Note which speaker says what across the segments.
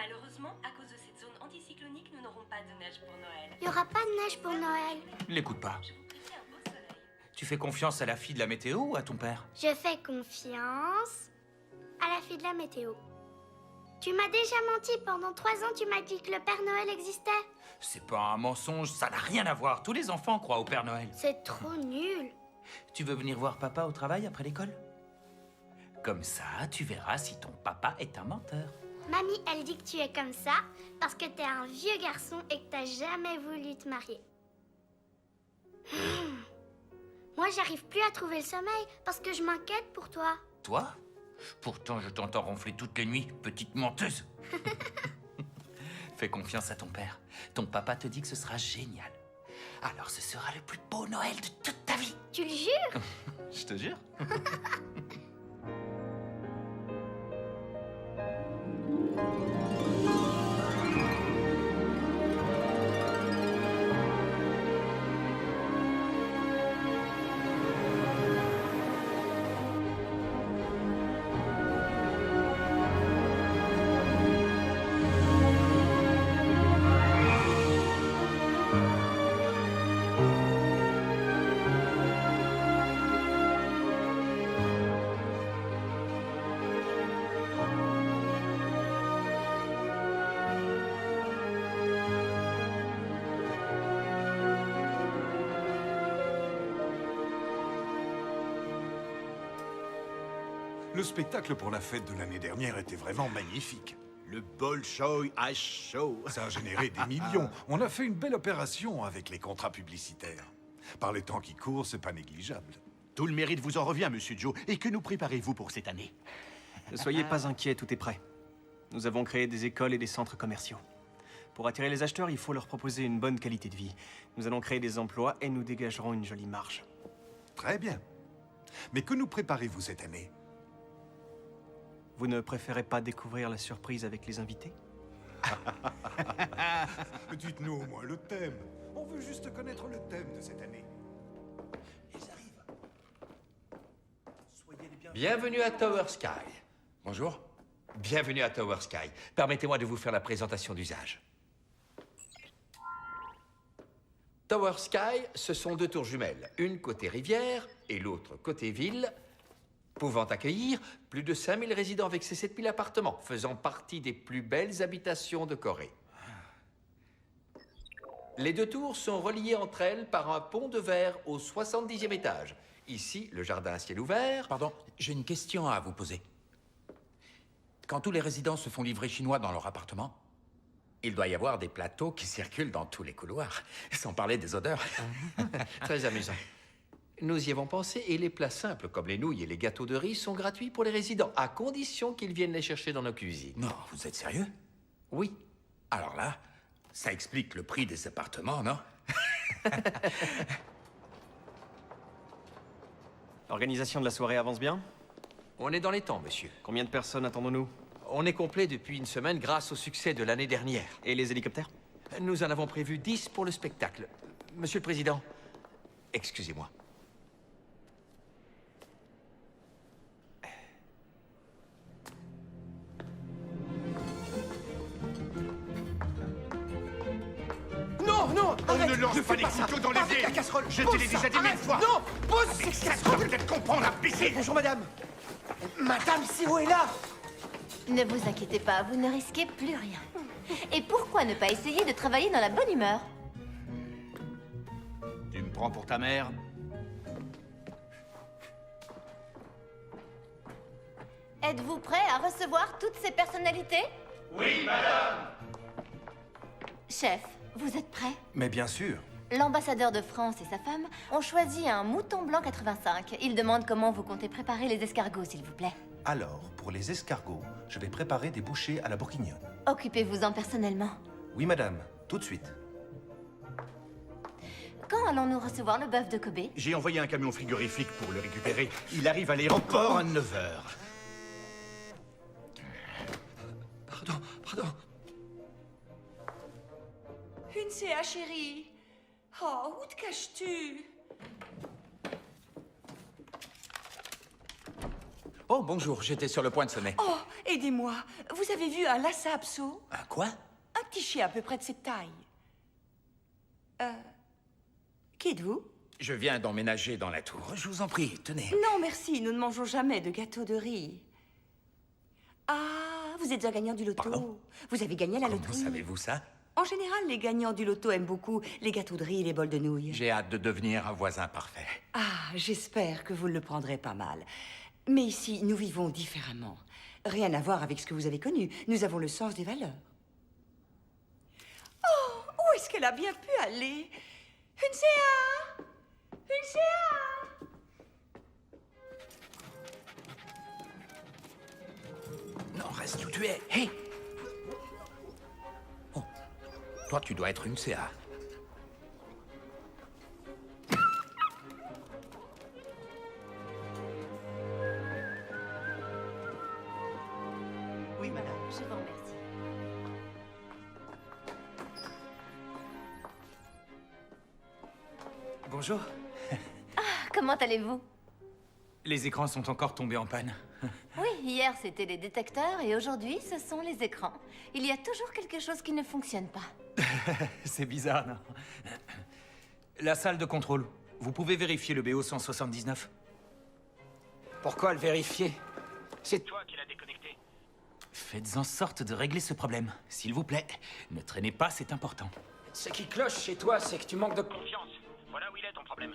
Speaker 1: Malheureusement, à cause de cette zone anticyclonique, nous n'aurons pas de neige pour Noël.
Speaker 2: Il y aura pas de neige pour Noël.
Speaker 3: L'écoute pas.
Speaker 1: Je vous préfère un beau soleil.
Speaker 3: Tu fais confiance à la fille de la météo ou à ton père?
Speaker 2: Je fais confiance à la fille de la météo. Tu m'as déjà menti. Pendant 3 ans, tu m'as dit que le Père Noël existait.
Speaker 3: C'est pas un mensonge, ça n'a rien à voir. Tous les enfants croient au Père Noël.
Speaker 2: C'est trop nul.
Speaker 3: Tu veux venir voir papa au travail après l'école? Comme ça, tu verras si ton papa est un menteur.
Speaker 2: Mamie, elle dit que tu es comme ça parce que t'es un vieux garçon et que t'as jamais voulu te marier. Moi, j'arrive plus à trouver le sommeil parce que je m'inquiète pour toi.
Speaker 3: Toi? Pourtant, je t'entends ronfler toutes les nuits, petite menteuse. Fais confiance à ton père. Ton papa te dit que ce sera génial. Alors ce sera le plus beau Noël de toute ta vie.
Speaker 2: Tu le jures?
Speaker 3: Je te jure.
Speaker 4: Le spectacle pour la fête de l'année dernière était vraiment magnifique.
Speaker 5: Le Bolshoi Ice Show.
Speaker 4: Ça a généré des millions. On a fait une belle opération avec les contrats publicitaires. Par les temps qui courent, c'est pas négligeable.
Speaker 5: Tout le mérite vous en revient, Monsieur Joe. Et que nous préparez-vous pour cette année?
Speaker 6: Ne soyez pas inquiets, tout est prêt. Nous avons créé des écoles et des centres commerciaux. Pour attirer les acheteurs, il faut leur proposer une bonne qualité de vie. Nous allons créer des emplois et nous dégagerons une jolie marge.
Speaker 4: Très bien. Mais que nous préparez-vous cette année?
Speaker 6: Vous ne préférez pas découvrir la surprise avec les invités?
Speaker 4: Dites-nous au moins le thème. On veut juste connaître le thème de cette année.
Speaker 3: Ils arrivent. Soyez les bienvenus.
Speaker 7: Bienvenue à Tower Sky. Bonjour. Bienvenue à Tower Sky. Permettez-moi de vous faire la présentation d'usage. Tower Sky, ce sont 2 tours jumelles, une côté rivière et l'autre côté ville, pouvant accueillir plus de 5000 résidents avec ses 7000 appartements, faisant partie des plus belles habitations de Corée. Les 2 tours sont reliées entre elles par un pont de verre au 70e étage. Ici, le jardin à ciel ouvert.
Speaker 3: Pardon, j'ai une question à vous poser. Quand tous les résidents se font livrer chinois dans leur appartement, il doit y avoir des plateaux qui circulent dans tous les couloirs, sans parler des odeurs.
Speaker 7: Très amusant. Nous y avons pensé et les plats simples comme les nouilles et les gâteaux de riz sont gratuits pour les résidents, à condition qu'ils viennent les chercher dans nos cuisines.
Speaker 3: Non, vous êtes sérieux?
Speaker 7: Oui.
Speaker 3: Alors là, ça explique le prix des appartements, non?
Speaker 6: L'organisation de la soirée avance bien?
Speaker 7: On est dans les temps, monsieur.
Speaker 6: Combien de personnes attendons-nous?
Speaker 7: On est complet depuis une semaine grâce au succès de l'année dernière.
Speaker 6: Et les hélicoptères?
Speaker 7: Nous en avons prévu 10 pour le spectacle. Monsieur le Président, excusez-moi.
Speaker 6: Non, non,
Speaker 5: On
Speaker 6: arrête,
Speaker 5: ne lance pas
Speaker 6: fais
Speaker 5: les
Speaker 6: ça.
Speaker 5: couteaux dans les
Speaker 6: Arrête
Speaker 5: vies.
Speaker 6: la casserole.
Speaker 5: Je te
Speaker 6: Pose
Speaker 5: l'ai
Speaker 6: ça,
Speaker 5: déjà dit 1000
Speaker 6: arrête.
Speaker 5: fois.
Speaker 6: Non, pose
Speaker 5: Mais
Speaker 6: cette
Speaker 5: ça
Speaker 6: casserole.
Speaker 5: doit peut-être comprendre, imbécile.
Speaker 6: Bonjour madame. Madame Siro est là.
Speaker 8: Ne vous inquiétez pas, vous ne risquez plus rien. Et pourquoi ne pas essayer de travailler dans la bonne humeur?
Speaker 5: Tu me prends pour ta mère?
Speaker 8: Êtes-vous prêt à recevoir toutes ces personnalités?
Speaker 5: Oui, madame.
Speaker 8: Chef, vous êtes prêt?
Speaker 6: Mais bien sûr.
Speaker 8: L'ambassadeur de France et sa femme ont choisi un mouton blanc 85. Ils demandent comment vous comptez préparer les escargots, s'il vous plaît.
Speaker 9: Alors, pour les escargots, je vais préparer des bouchées à la bourguignonne.
Speaker 8: Occupez-vous-en personnellement.
Speaker 9: Oui, madame, tout de suite.
Speaker 8: Quand allons-nous recevoir le bœuf de Kobe?
Speaker 5: J'ai envoyé un camion frigorifique pour le récupérer. Il arrive à l'aéroport à 9 h.
Speaker 7: Pardon.
Speaker 10: Une CA, chérie. Oh, où te caches-tu?
Speaker 3: Oh, bonjour, j'étais sur le point de sonner.
Speaker 10: Oh, aidez-moi. Vous avez vu un Lhasa Apso?
Speaker 3: Un quoi?
Speaker 10: Un petit chien à peu près de cette taille. Qui êtes-vous?
Speaker 3: Je viens d'emménager dans la tour. Je vous en prie, tenez.
Speaker 10: Non, merci, nous ne mangeons jamais de gâteau de riz. Ah, vous êtes un gagnant du loto.
Speaker 3: Pardon?
Speaker 10: Vous avez gagné la
Speaker 3: Comment
Speaker 10: loterie.
Speaker 3: savez-vous ça?
Speaker 10: En général, les gagnants du loto aiment beaucoup les gâteaux de riz et les bols de nouilles.
Speaker 3: J'ai hâte de devenir un voisin parfait.
Speaker 10: Ah, j'espère que vous le prendrez pas mal. Mais ici, nous vivons différemment. Rien à voir avec ce que vous avez connu. Nous avons le sens des valeurs. Oh, où est-ce qu'elle a bien pu aller? Une CA! Une CA!
Speaker 3: Non, reste où tu es. Hé! Oh, toi, tu dois être une CA.
Speaker 6: Oui, madame.
Speaker 8: Je vous remercie.
Speaker 3: Bonjour.
Speaker 8: Comment allez-vous?
Speaker 3: Les écrans sont encore tombés en panne.
Speaker 8: Oui, hier c'était les détecteurs et aujourd'hui ce sont les écrans. Il y a toujours quelque chose qui ne fonctionne pas.
Speaker 3: C'est bizarre, non? La salle de contrôle. Vous pouvez vérifier le BO 179?
Speaker 11: Pourquoi le vérifier? C'est
Speaker 3: Toi qui l'as déconnecté. Faites en sorte de régler ce problème, s'il vous plaît. Ne traînez pas, c'est important.
Speaker 11: ce qui cloche chez toi, c'est que tu manques de
Speaker 3: Confiance. Voilà où il est ton problème.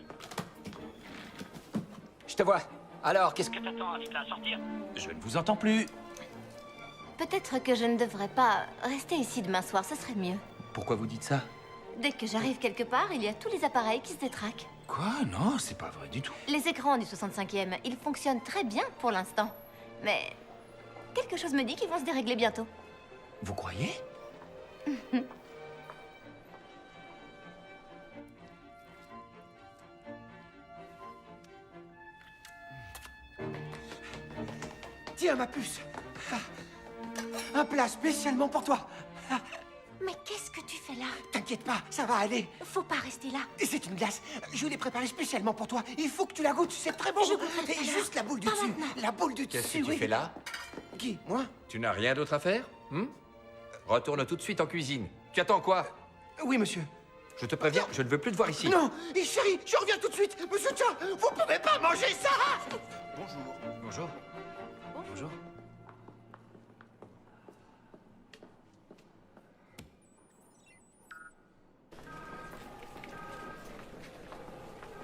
Speaker 11: Je te vois. Alors, qu'est-ce que...
Speaker 3: T'attends, invite-la à sortir. Je ne vous entends plus.
Speaker 8: Peut-être que je ne devrais pas rester ici demain soir, ce serait mieux.
Speaker 3: Pourquoi vous dites ça?
Speaker 8: Dès que j'arrive quelque part, il y a tous les appareils qui se détraquent.
Speaker 3: Quoi? Non, c'est pas vrai du tout.
Speaker 8: Les écrans du 65e, ils fonctionnent très bien pour l'instant. Mais quelque chose me dit qu'ils vont se dérégler bientôt.
Speaker 3: Vous croyez?
Speaker 11: Tiens, ma puce. Un plat spécialement pour toi.
Speaker 2: Mais qu'est-ce que tu fais là?
Speaker 11: T'inquiète pas, ça va aller.
Speaker 2: Faut pas rester là.
Speaker 11: Et c'est une glace. Je l'ai préparée spécialement pour toi. Il faut que tu la goûtes, c'est très bon.
Speaker 2: Je goûterai tout à
Speaker 11: Et
Speaker 2: l'heure.
Speaker 11: juste la boule du
Speaker 2: Pas
Speaker 11: dessus.
Speaker 2: maintenant.
Speaker 11: La boule du dessus,
Speaker 7: Qu'est-ce que tu
Speaker 11: oui.
Speaker 7: fais là?
Speaker 11: Qui? Moi?
Speaker 7: Tu n'as rien d'autre à faire? Retourne tout de suite en cuisine. Tu attends quoi?
Speaker 11: Oui, monsieur.
Speaker 7: Je te préviens, je ne veux plus te voir ici.
Speaker 11: Non, et chérie, je reviens tout de suite. Monsieur Cha, vous pouvez pas manger ça.
Speaker 3: Bonjour. Bonjour. Bonjour.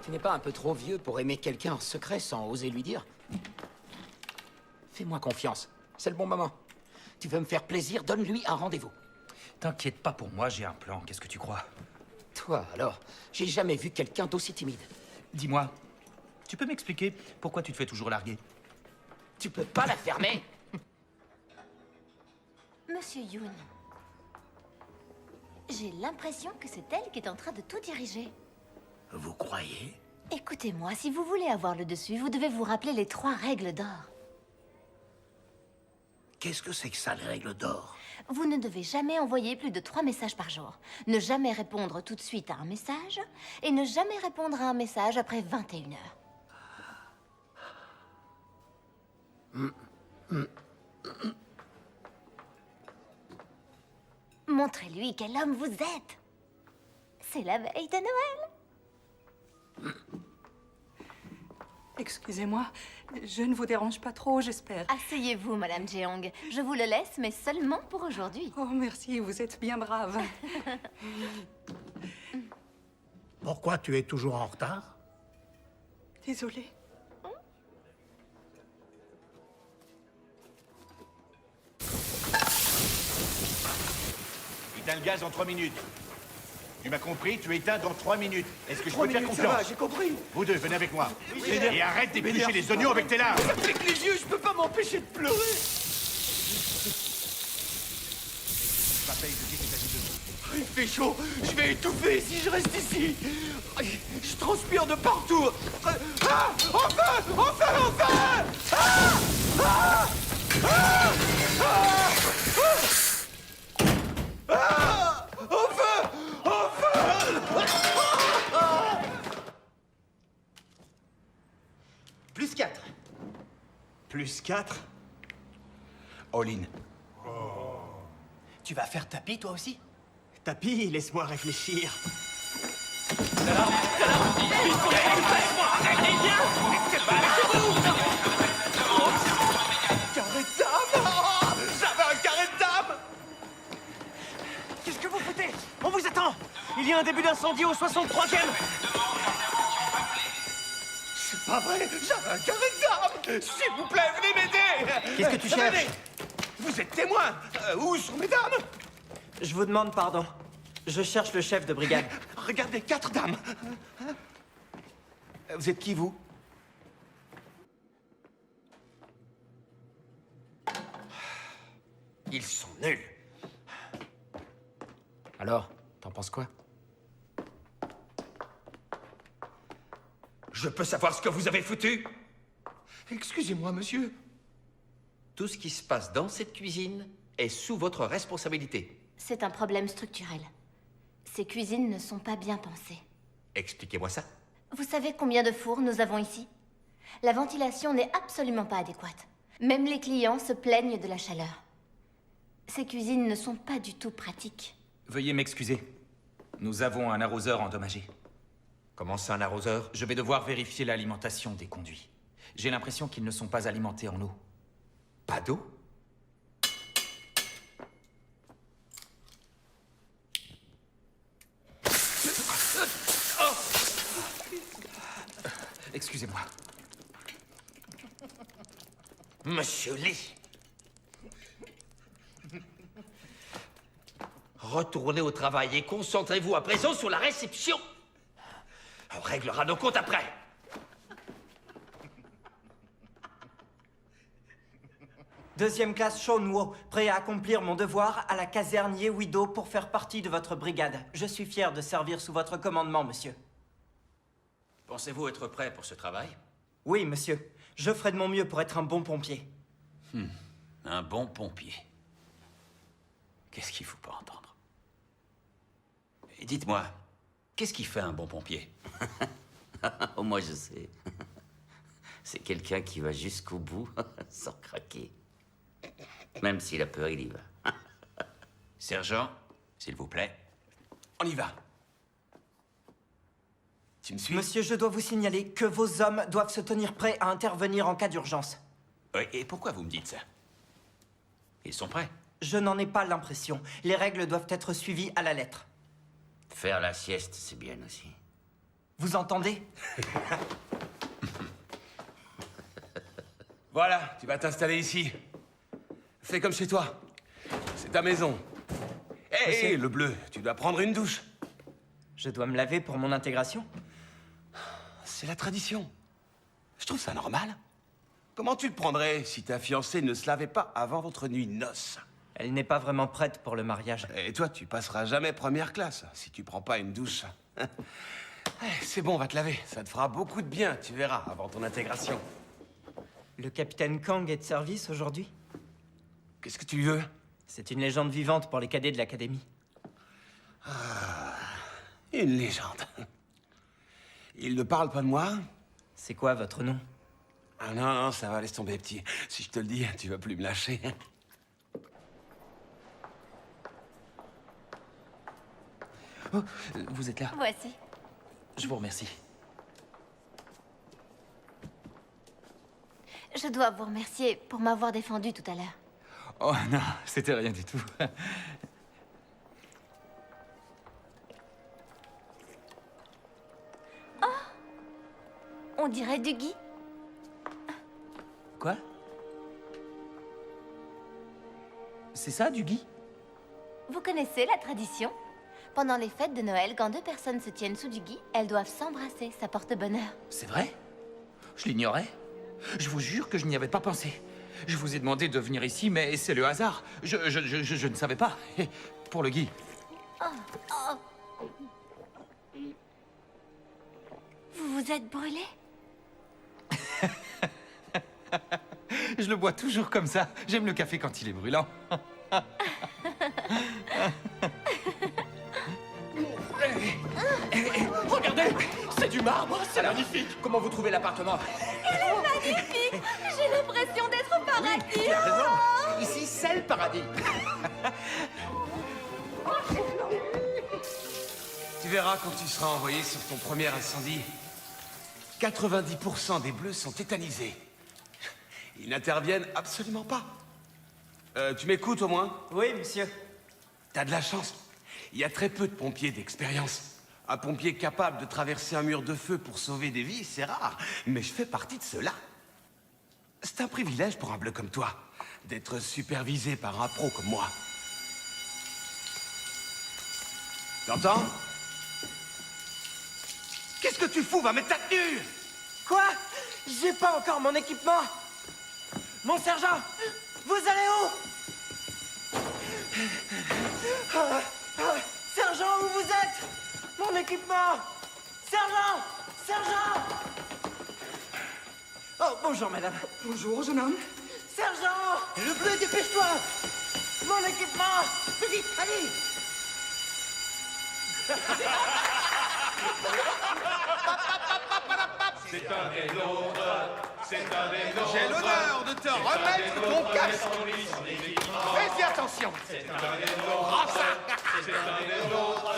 Speaker 11: Tu n'es pas un peu trop vieux pour aimer quelqu'un en secret sans oser lui dire? Fais-moi confiance. C'est le bon moment. Tu veux me faire plaisir, donne-lui un rendez-vous.
Speaker 3: T'inquiète pas pour moi, j'ai un plan. Qu'est-ce que tu crois?
Speaker 11: Toi, alors, j'ai jamais vu quelqu'un d'aussi timide.
Speaker 3: Dis-moi, tu peux m'expliquer pourquoi tu te fais toujours larguer?
Speaker 11: Tu peux pas la fermer?
Speaker 8: Monsieur Yoon, j'ai l'impression que c'est elle qui est en train de tout diriger.
Speaker 3: Vous croyez?
Speaker 8: Écoutez-moi, si vous voulez avoir le dessus, vous devez vous rappeler les 3 règles d'or.
Speaker 3: Qu'est-ce que c'est que ça, les règles d'or?
Speaker 8: Vous ne devez jamais envoyer plus de 3 messages par jour. Ne jamais répondre tout de suite à un message. Et ne jamais répondre à un message après 21 heures. Montrez-lui quel homme vous êtes. C'est la veille de Noël.
Speaker 10: Excusez-moi, je ne vous dérange pas trop, j'espère.
Speaker 8: Asseyez-vous, Madame Jeong. Je vous le laisse, mais seulement pour aujourd'hui.
Speaker 10: Oh, merci, vous êtes bien brave.
Speaker 12: Pourquoi tu es toujours en retard?
Speaker 10: Désolée.
Speaker 5: Éteins le gaz en 3 minutes. Tu m'as compris? Tu éteins dans 3 minutes. Est-ce que je
Speaker 11: 3
Speaker 5: peux te faire
Speaker 11: minutes, ça
Speaker 5: confiance?
Speaker 11: va, j'ai compris.
Speaker 5: Vous deux, venez avec moi. Et arrête d'éplucher les oignons avec tes larmes.
Speaker 11: Avec les yeux, je peux pas m'empêcher de pleurer.
Speaker 5: Je m'appelle, je dis que t'as dit deux.
Speaker 11: Il fait chaud, je vais étouffer si je reste ici. Je transpire de partout. Ah! Enfin! Enfin! Enfin! Ah! Ah! Ah! Ah! Ah! Enfin! Enfin! Ah!
Speaker 6: Plus 4. Plus 4.
Speaker 11: All-in. Tu vas faire tapis, toi aussi?
Speaker 6: Tapis, laisse-moi réfléchir.
Speaker 11: Carré de dame! Oh, j'avais un carré de dame!
Speaker 6: Qu'est-ce que vous foutez? On vous attend! Il y a un début d'incendie au 63e!
Speaker 11: C'est pas vrai! J'avais un carré de dame! S'il vous plaît, venez m'aider!
Speaker 6: Qu'est-ce que tu cherches?
Speaker 11: Venez. Vous êtes témoin! Où sont mes dames?
Speaker 6: Je vous demande pardon. Je cherche le chef de brigade.
Speaker 11: Regardez, 4 dames! Vous êtes qui, vous?
Speaker 7: Ils sont nuls. Alors, t'en penses quoi? Je peux savoir ce que vous avez foutu?
Speaker 11: Excusez-moi, monsieur.
Speaker 7: Tout ce qui se passe dans cette cuisine est sous votre responsabilité.
Speaker 8: C'est un problème structurel. Ces cuisines ne sont pas bien pensées.
Speaker 7: Expliquez-moi ça.
Speaker 8: Vous savez combien de fours nous avons ici? La ventilation n'est absolument pas adéquate. Même les clients se plaignent de la chaleur. Ces cuisines ne sont pas du tout pratiques.
Speaker 3: Veuillez m'excuser. Nous avons un arroseur endommagé.
Speaker 7: Comment ça, un arroseur?
Speaker 3: Je vais devoir vérifier l'alimentation des conduits. J'ai l'impression qu'ils ne sont pas alimentés en eau.
Speaker 7: Pas d'eau?
Speaker 3: Excusez-moi.
Speaker 7: Monsieur Lee. Retournez au travail et concentrez-vous à présent sur la réception. On réglera nos comptes après.
Speaker 13: Deuxième classe Sean Wo, prêt à accomplir mon devoir à la caserne Yewido pour faire partie de votre brigade. Je suis fier de servir sous votre commandement, monsieur.
Speaker 3: Pensez-vous être prêt pour ce travail?
Speaker 13: Oui, monsieur. Je ferai de mon mieux pour être un bon pompier.
Speaker 3: Un bon pompier. Qu'est-ce qu'il faut pas entendre? Et dites-moi, qu'est-ce qui fait un bon pompier?
Speaker 14: Oh, moi, je sais. C'est quelqu'un qui va jusqu'au bout sans craquer. Même s'il a peur, il y va.
Speaker 3: Sergent, s'il vous plaît.
Speaker 11: On y va. Tu me suis?
Speaker 13: Monsieur, je dois vous signaler que vos hommes doivent se tenir prêts à intervenir en cas d'urgence.
Speaker 3: Et pourquoi vous me dites ça? Ils sont prêts?
Speaker 13: Je n'en ai pas l'impression. Les règles doivent être suivies à la lettre.
Speaker 14: Faire la sieste, c'est bien aussi.
Speaker 13: Vous entendez?
Speaker 11: Voilà, tu vas t'installer ici. Fais comme chez toi. C'est ta maison. Hé, le bleu, tu dois prendre une douche.
Speaker 13: Je dois me laver pour mon intégration?
Speaker 11: C'est la tradition. Je trouve ça normal. Comment tu le prendrais si ta fiancée ne se lavait pas avant votre nuit de noces?
Speaker 13: Elle n'est pas vraiment prête pour le mariage.
Speaker 11: Et toi, tu passeras jamais première classe si tu prends pas une douche. C'est bon, va te laver. Ça te fera beaucoup de bien, tu verras, avant ton intégration.
Speaker 13: Le capitaine Kang est de service aujourd'hui?
Speaker 11: Qu'est-ce que tu veux?
Speaker 13: C'est une légende vivante pour les cadets de l'académie.
Speaker 11: Ah, une légende. Il ne parle pas de moi?
Speaker 13: C'est quoi votre nom?
Speaker 11: Ah non, non, ça va, laisse tomber, petit. Si je te le dis, tu vas plus me lâcher.
Speaker 3: Oh, vous êtes là?
Speaker 8: Voici.
Speaker 3: Je vous remercie.
Speaker 8: Je dois vous remercier pour m'avoir défendu tout à l'heure.
Speaker 3: Oh non, c'était rien du tout.
Speaker 8: On dirait du gui.
Speaker 3: Quoi? C'est ça, du gui?
Speaker 8: Vous connaissez la tradition? Pendant les fêtes de Noël, quand deux personnes se tiennent sous du gui, elles doivent s'embrasser, ça porte bonheur.
Speaker 3: C'est vrai? Je l'ignorais. Je vous jure que je n'y avais pas pensé. Je vous ai demandé de venir ici, mais c'est le hasard. Je ne savais pas. Pour le gui.
Speaker 8: Vous vous êtes brûlé?
Speaker 3: Je le bois toujours comme ça. J'aime le café quand il est brûlant.
Speaker 11: Regardez, c'est du marbre, c'est magnifique. Comment vous trouvez l'appartement?
Speaker 8: Il est magnifique! J'ai l'impression d'être au paradis!
Speaker 5: Tu as raison. Ici, c'est le paradis.
Speaker 11: Tu verras quand tu seras envoyé sur ton premier incendie. 90% des bleus sont tétanisés. Ils n'interviennent absolument pas. Tu m'écoutes au moins?
Speaker 13: Oui, monsieur.
Speaker 11: T'as de la chance. Il y a très peu de pompiers d'expérience. Un pompier capable de traverser un mur de feu pour sauver des vies, c'est rare. Mais je fais partie de ceux-là. C'est un privilège pour un bleu comme toi, d'être supervisé par un pro comme moi. T'entends? Qu'est-ce que tu fous? Va mettre ta tenue!
Speaker 13: Quoi? J'ai pas encore mon équipement! Mon sergent! Vous allez où? Sergent, où vous êtes? Mon équipement! Sergent! Sergent! Oh, bonjour, madame.
Speaker 10: Bonjour, jeune homme.
Speaker 13: Sergent! Le bleu, dépêche-toi! Mon équipement!
Speaker 10: Plus vite, allez!
Speaker 15: C'est un des nôtres, c'est un des nôtres.
Speaker 5: J'ai l'honneur de te remettre ton casque. Fais-y attention.
Speaker 15: C'est un des nôtres, c'est un des nôtres,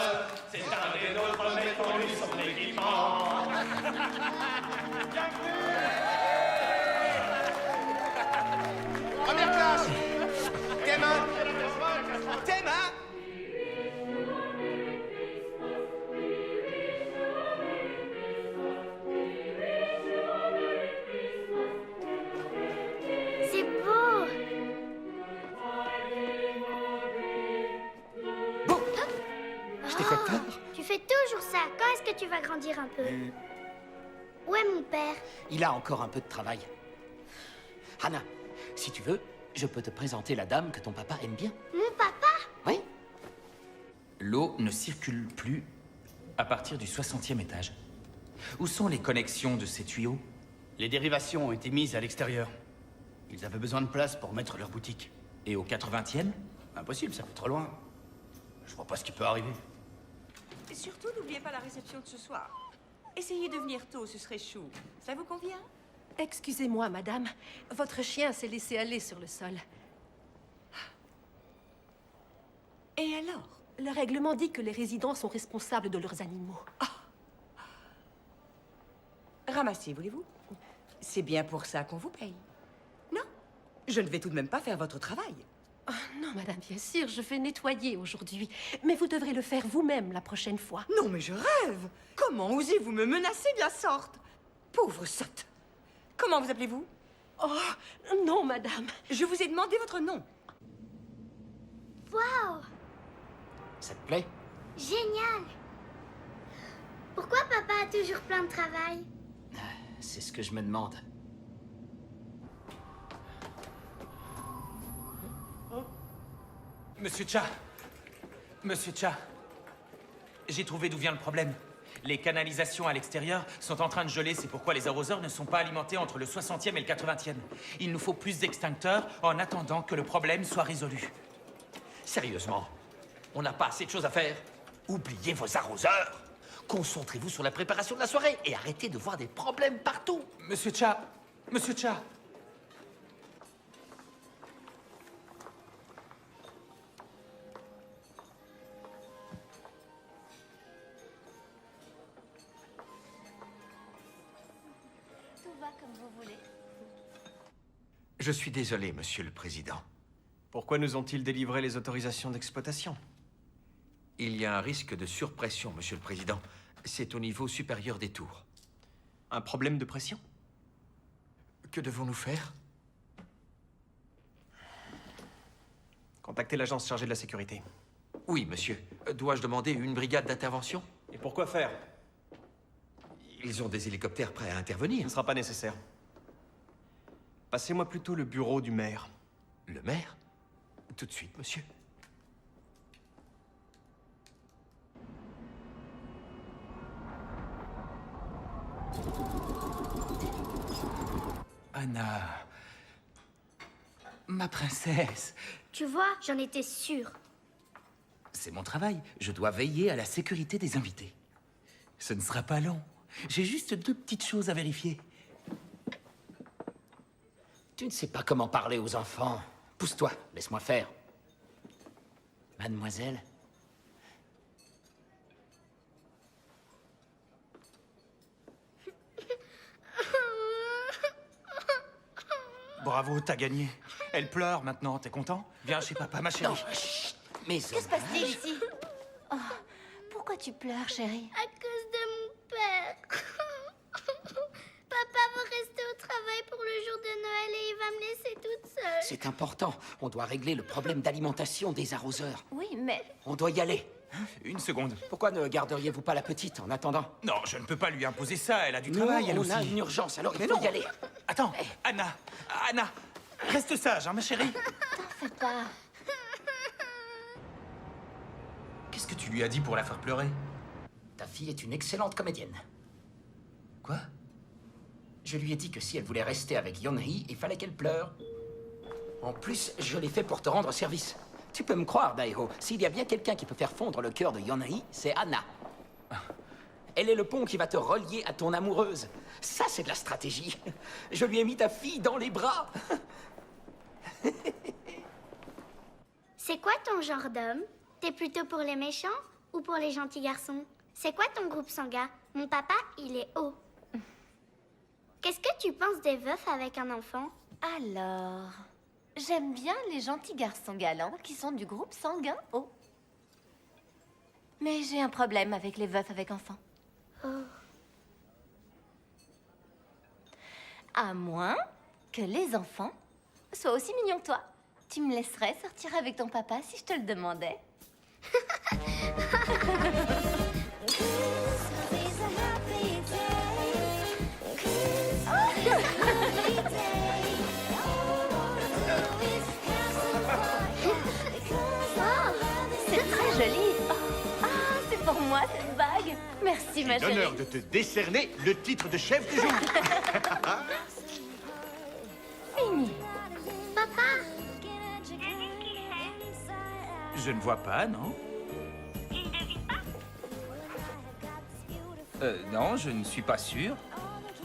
Speaker 15: c'est un des nôtres, mettons-lui son équipement.
Speaker 5: Première classe. Tes mains. Tes mains.
Speaker 2: C'est beau.
Speaker 5: Je t'ai fait peur.
Speaker 2: Tu fais toujours ça. Quand est-ce que tu vas grandir un peu? Où est mon père?
Speaker 16: Il a encore un peu de travail. Hannah, si tu veux, je peux te présenter la dame que ton papa aime bien.
Speaker 2: Mon papa?
Speaker 16: Oui?
Speaker 3: L'eau ne circule plus à partir du 60e étage. Où sont les connexions de ces tuyaux?
Speaker 16: Les dérivations ont été mises à l'extérieur. Ils avaient besoin de place pour mettre leur boutique.
Speaker 3: Et au 80e?
Speaker 16: Impossible, ça fait trop loin. Je vois pas ce qui peut arriver.
Speaker 17: Et surtout, n'oubliez pas la réception de ce soir. Essayez de venir tôt, ce serait chou. Ça vous convient?
Speaker 18: Excusez-moi, madame. Votre chien s'est laissé aller sur le sol.
Speaker 17: Et alors?
Speaker 18: Le règlement dit que les résidents sont responsables de leurs animaux.
Speaker 10: Ramassez, voulez-vous? C'est bien pour ça qu'on vous paye. Non, je ne vais tout de même pas faire votre travail.
Speaker 18: Oh, non, madame, bien sûr, je vais nettoyer aujourd'hui. Mais vous devrez le faire vous-même la prochaine fois.
Speaker 10: Non, mais je rêve! Comment osez-vous me menacer de la sorte? Pauvre sotte! Comment vous appelez-vous?
Speaker 18: Oh, non, madame.
Speaker 10: Je vous ai demandé votre nom.
Speaker 2: Waouh!
Speaker 16: Ça te plaît?
Speaker 2: Génial! Pourquoi papa a toujours plein de travail?
Speaker 16: C'est ce que je me demande.
Speaker 3: Monsieur Cha! Monsieur Cha! J'ai trouvé d'où vient le problème. Les canalisations à l'extérieur sont en train de geler, c'est pourquoi les arroseurs ne sont pas alimentés entre le 60e et le 80e. Il nous faut plus d'extincteurs en attendant que le problème soit résolu.
Speaker 7: Sérieusement, on n'a pas assez de choses à faire. Oubliez vos arroseurs. Concentrez-vous sur la préparation de la soirée et arrêtez de voir des problèmes partout.
Speaker 3: Monsieur Cha! Monsieur Cha!
Speaker 8: Tout va comme vous voulez.
Speaker 5: Je suis désolé, monsieur le président.
Speaker 6: Pourquoi nous ont-ils délivré les autorisations d'exploitation?
Speaker 7: Il y a un risque de surpression, monsieur le président. C'est au niveau supérieur des tours.
Speaker 6: Un problème de pression?
Speaker 7: Que devons-nous faire?
Speaker 6: Contactez l'agence chargée de la sécurité.
Speaker 7: Oui, monsieur. Dois-je demander une brigade d'intervention?
Speaker 6: Et pourquoi faire?
Speaker 7: Ils ont des hélicoptères prêts à intervenir.
Speaker 6: Ce ne sera pas nécessaire. Passez-moi plutôt le bureau du maire.
Speaker 7: Le maire? Tout de suite, monsieur.
Speaker 3: Anna... Ma princesse...
Speaker 2: Tu vois, j'en étais sûre.
Speaker 3: C'est mon travail. Je dois veiller à la sécurité des invités. Ce ne sera pas long. J'ai juste 2 petites choses à vérifier.
Speaker 16: Tu ne sais pas comment parler aux enfants. Pousse-toi, laisse-moi faire. Mademoiselle.
Speaker 3: Bravo, t'as gagné. Elle pleure maintenant, t'es content? Viens chez papa, ma chérie.
Speaker 16: Mais
Speaker 8: Que se passe-t-il ici? Oh, pourquoi tu pleures, chérie?
Speaker 2: À cause de mon père. Papa va rester au travail pour le jour de Noël et il va me laisser toute seule.
Speaker 16: C'est important. On doit régler le problème d'alimentation des arroseurs.
Speaker 8: Oui, mais...
Speaker 16: On doit y aller.
Speaker 3: Une seconde.
Speaker 16: Pourquoi ne garderiez-vous pas la petite en attendant?
Speaker 3: Non, je ne peux pas lui imposer ça, elle a du travail, elle
Speaker 16: on
Speaker 3: aussi.
Speaker 16: a une urgence, alors
Speaker 3: Mais
Speaker 16: il faut
Speaker 3: non.
Speaker 16: y aller.
Speaker 3: Attends, Anna, reste sage, hein, ma chérie.
Speaker 8: T'en fais pas.
Speaker 3: Qu'est-ce que tu lui as dit pour la faire pleurer?
Speaker 16: Ta fille est une excellente comédienne.
Speaker 3: Quoi?
Speaker 16: Je lui ai dit que si elle voulait rester avec Yeonhee, il fallait qu'elle pleure. En plus, je l'ai fait pour te rendre service. Tu peux me croire, Daeho, s'il y a bien quelqu'un qui peut faire fondre le cœur de Yeonhee, c'est Anna. Elle est le pont qui va te relier à ton amoureuse. Ça, c'est de la stratégie. Je lui ai mis ta fille dans les bras.
Speaker 2: C'est quoi ton genre d'homme? T'es plutôt pour les méchants ou pour les gentils garçons? C'est quoi ton groupe sanguin? Mon papa, il est haut. Qu'est-ce que tu penses des veufs avec un enfant?
Speaker 8: Alors... J'aime bien les gentils garçons galants qui sont du groupe sanguin O. Mais j'ai un problème avec les veufs avec enfants.
Speaker 2: Oh.
Speaker 8: À moins que les enfants soient aussi mignons que toi. Tu me laisserais sortir avec ton papa si je te le demandais? C'est très joli. Ah, c'est pour moi cette bague. Merci ma chérie.
Speaker 5: L'honneur de te décerner le titre de chef du jour.
Speaker 8: Fini.
Speaker 2: Papa!
Speaker 3: Je ne vois pas, non? Non, je ne suis pas sûr.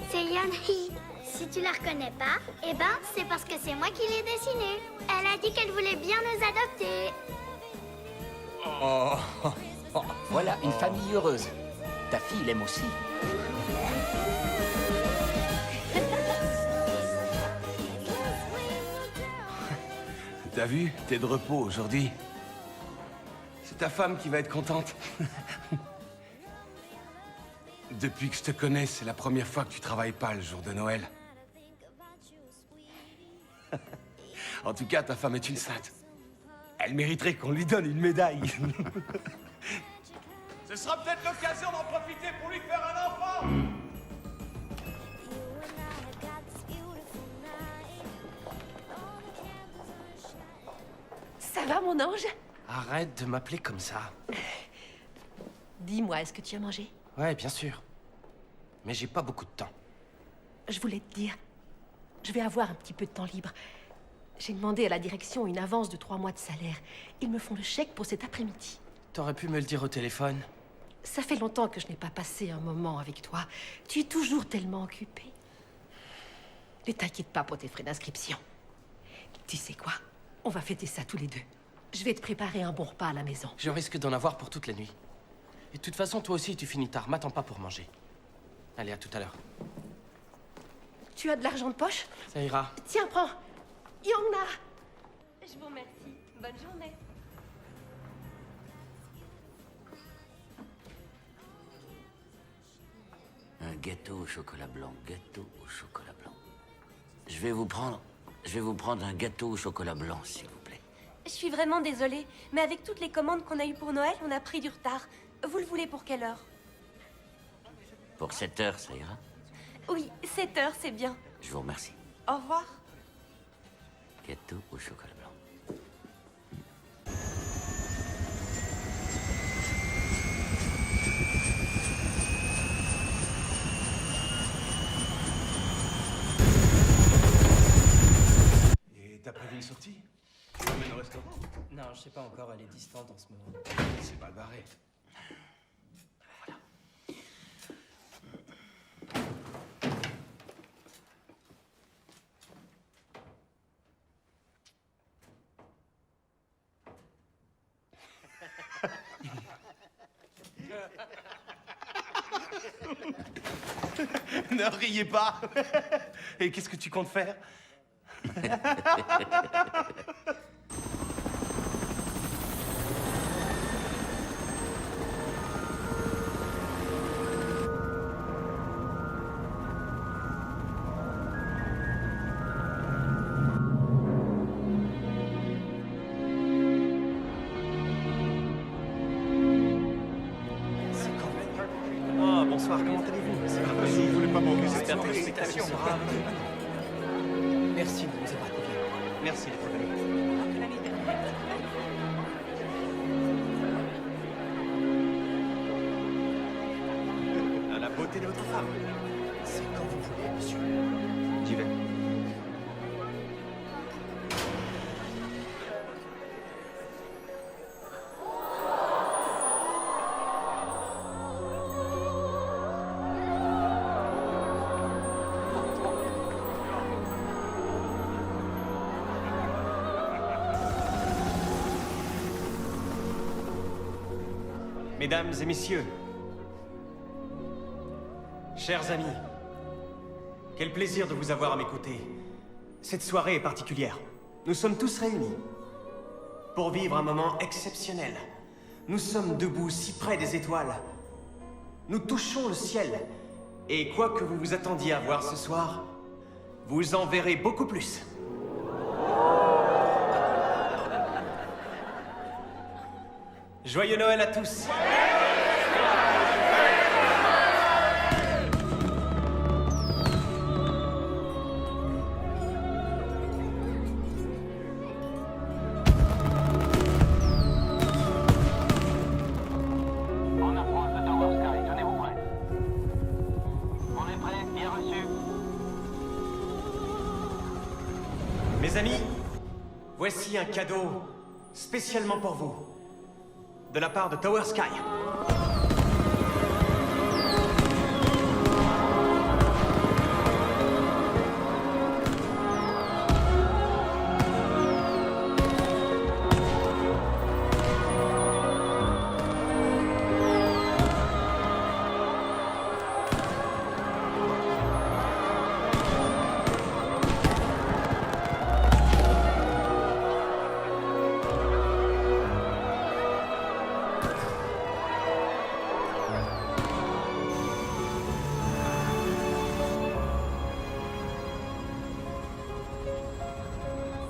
Speaker 2: C'est Yeonhee. Si tu la reconnais pas, eh ben, c'est parce que c'est moi qui l'ai dessinée. Elle a dit qu'elle voulait bien nous adopter.
Speaker 3: Oh.
Speaker 16: Voilà une famille heureuse. Ta fille l'aime aussi.
Speaker 11: T'as vu? T'es de repos aujourd'hui. C'est ta femme qui va être contente. Depuis que je te connais, c'est la première fois que tu travailles pas le jour de Noël. En tout cas, ta femme est une sainte. Elle mériterait qu'on lui donne une médaille.
Speaker 15: Ce sera peut-être l'occasion d'en profiter pour lui faire un enfant.
Speaker 18: Ça va, mon ange?
Speaker 6: Arrête de m'appeler comme ça.
Speaker 18: Dis-moi, est-ce que tu as mangé?
Speaker 6: Ouais, bien sûr. Mais j'ai pas beaucoup de temps.
Speaker 18: Je voulais te dire, je vais avoir un petit peu de temps libre. J'ai demandé à la direction une avance de 3 mois de salaire. Ils me font le chèque pour cet après-midi.
Speaker 6: T'aurais pu me le dire au téléphone.
Speaker 18: Ça fait longtemps que je n'ai pas passé un moment avec toi. Tu es toujours tellement occupé. Ne t'inquiète pas pour tes frais d'inscription. Tu sais quoi? On va fêter ça tous les deux. Je vais te préparer un bon repas à la maison.
Speaker 6: Je risque d'en avoir pour toute la nuit. Et de toute façon, toi aussi, tu finis tard. M'attends pas pour manger. Allez, à tout à l'heure.
Speaker 18: Tu as de l'argent de poche?
Speaker 6: Ça ira.
Speaker 18: Tiens, prends. Yongna. Je vous remercie. Bonne journée.
Speaker 14: Un gâteau au chocolat blanc, gâteau au chocolat blanc. Je vais vous prendre un gâteau au chocolat blanc, s'il vous plaît.
Speaker 1: Je suis vraiment désolée, mais avec toutes les commandes qu'on a eues pour Noël, on a pris du retard. Vous le voulez pour quelle heure?
Speaker 14: Pour 7 heures, ça ira?
Speaker 1: Oui, 7 heures, c'est bien.
Speaker 14: Je vous remercie.
Speaker 1: Au revoir.
Speaker 14: Gâteau au chocolat blanc.
Speaker 11: Et t'as prévu une sortie? Tu m'emmènes au restaurant?
Speaker 13: Non, je sais pas encore, elle est distante en ce moment.
Speaker 11: C'est mal barré.
Speaker 6: Ne riez pas. Et qu'est-ce que tu comptes faire? Oh, bonsoir, comment allez-vous?
Speaker 4: Je ne voulais pas manquer cette
Speaker 6: J'espère que
Speaker 4: soirée.
Speaker 6: le spectacle sera... Merci de nous avoir accueillis. Merci d'être venu. À la beauté de votre femme.
Speaker 11: C'est quand vous voulez, monsieur.
Speaker 6: J'y vais. Mesdames et messieurs, chers amis, quel plaisir de vous avoir à mes côtés. Cette soirée est particulière. Nous sommes tous réunis pour vivre un moment exceptionnel. Nous sommes debout si près des étoiles. Nous touchons le ciel. Et quoi que vous vous attendiez à voir ce soir, vous en verrez beaucoup plus. Joyeux Noël à tous!
Speaker 15: On approche de Tower Sky, tenez-vous prêts. On est prêts, bien reçu.
Speaker 6: Mes amis, voici un cadeau spécialement pour vous, de la part de Tower Sky.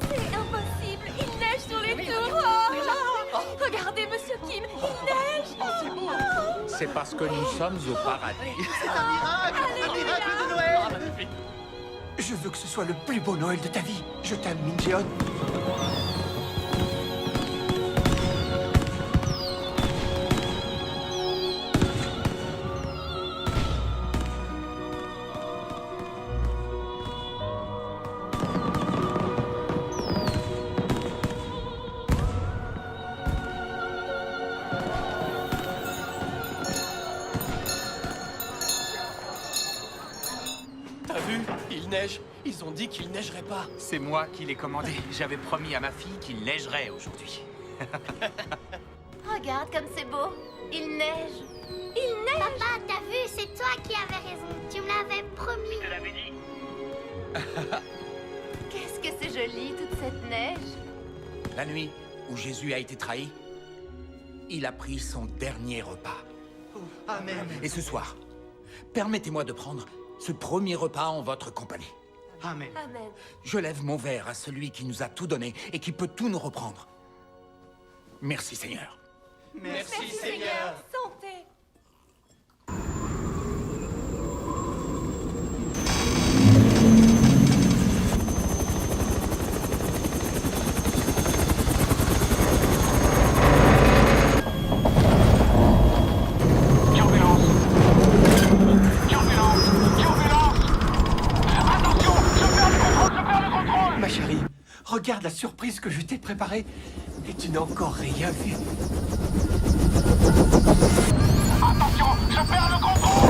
Speaker 1: C'est impossible, il neige sur les tours. Oh, regardez, Monsieur Kim, il neige.
Speaker 7: C'est parce que nous sommes au paradis.
Speaker 11: C'est un miracle! Un miracle de Noël! Je veux que ce soit le plus beau Noël de ta vie. Je t'aime, Min Jeon.
Speaker 19: T'as vu? Il neige. Ils ont dit qu'il neigerait pas.
Speaker 3: C'est moi qui l'ai commandé. J'avais promis à ma fille qu'il neigerait aujourd'hui.
Speaker 8: Regarde comme c'est beau. Il neige. Il neige.
Speaker 2: Papa, t'as vu, c'est toi qui avais raison. Tu me l'avais promis.
Speaker 15: Je te l'avais dit.
Speaker 8: Qu'est-ce que c'est joli, toute cette neige.
Speaker 3: La nuit où Jésus a été trahi, il a pris son dernier repas.
Speaker 11: Amen.
Speaker 3: Et ce soir, permettez-moi de prendre ce premier repas en votre compagnie.
Speaker 11: Amen.
Speaker 1: Amen.
Speaker 3: Je lève mon verre à celui qui nous a tout donné et qui peut tout nous reprendre. Merci, Seigneur.
Speaker 11: Merci, Seigneur.
Speaker 1: Santé.
Speaker 15: Turbulence. Turbulence. Turbulence. Attention, je perds le contrôle.
Speaker 11: Ma chérie, regarde la surprise que je t'ai préparée et tu n'as encore rien vu.
Speaker 15: Attention, je perds le contrôle.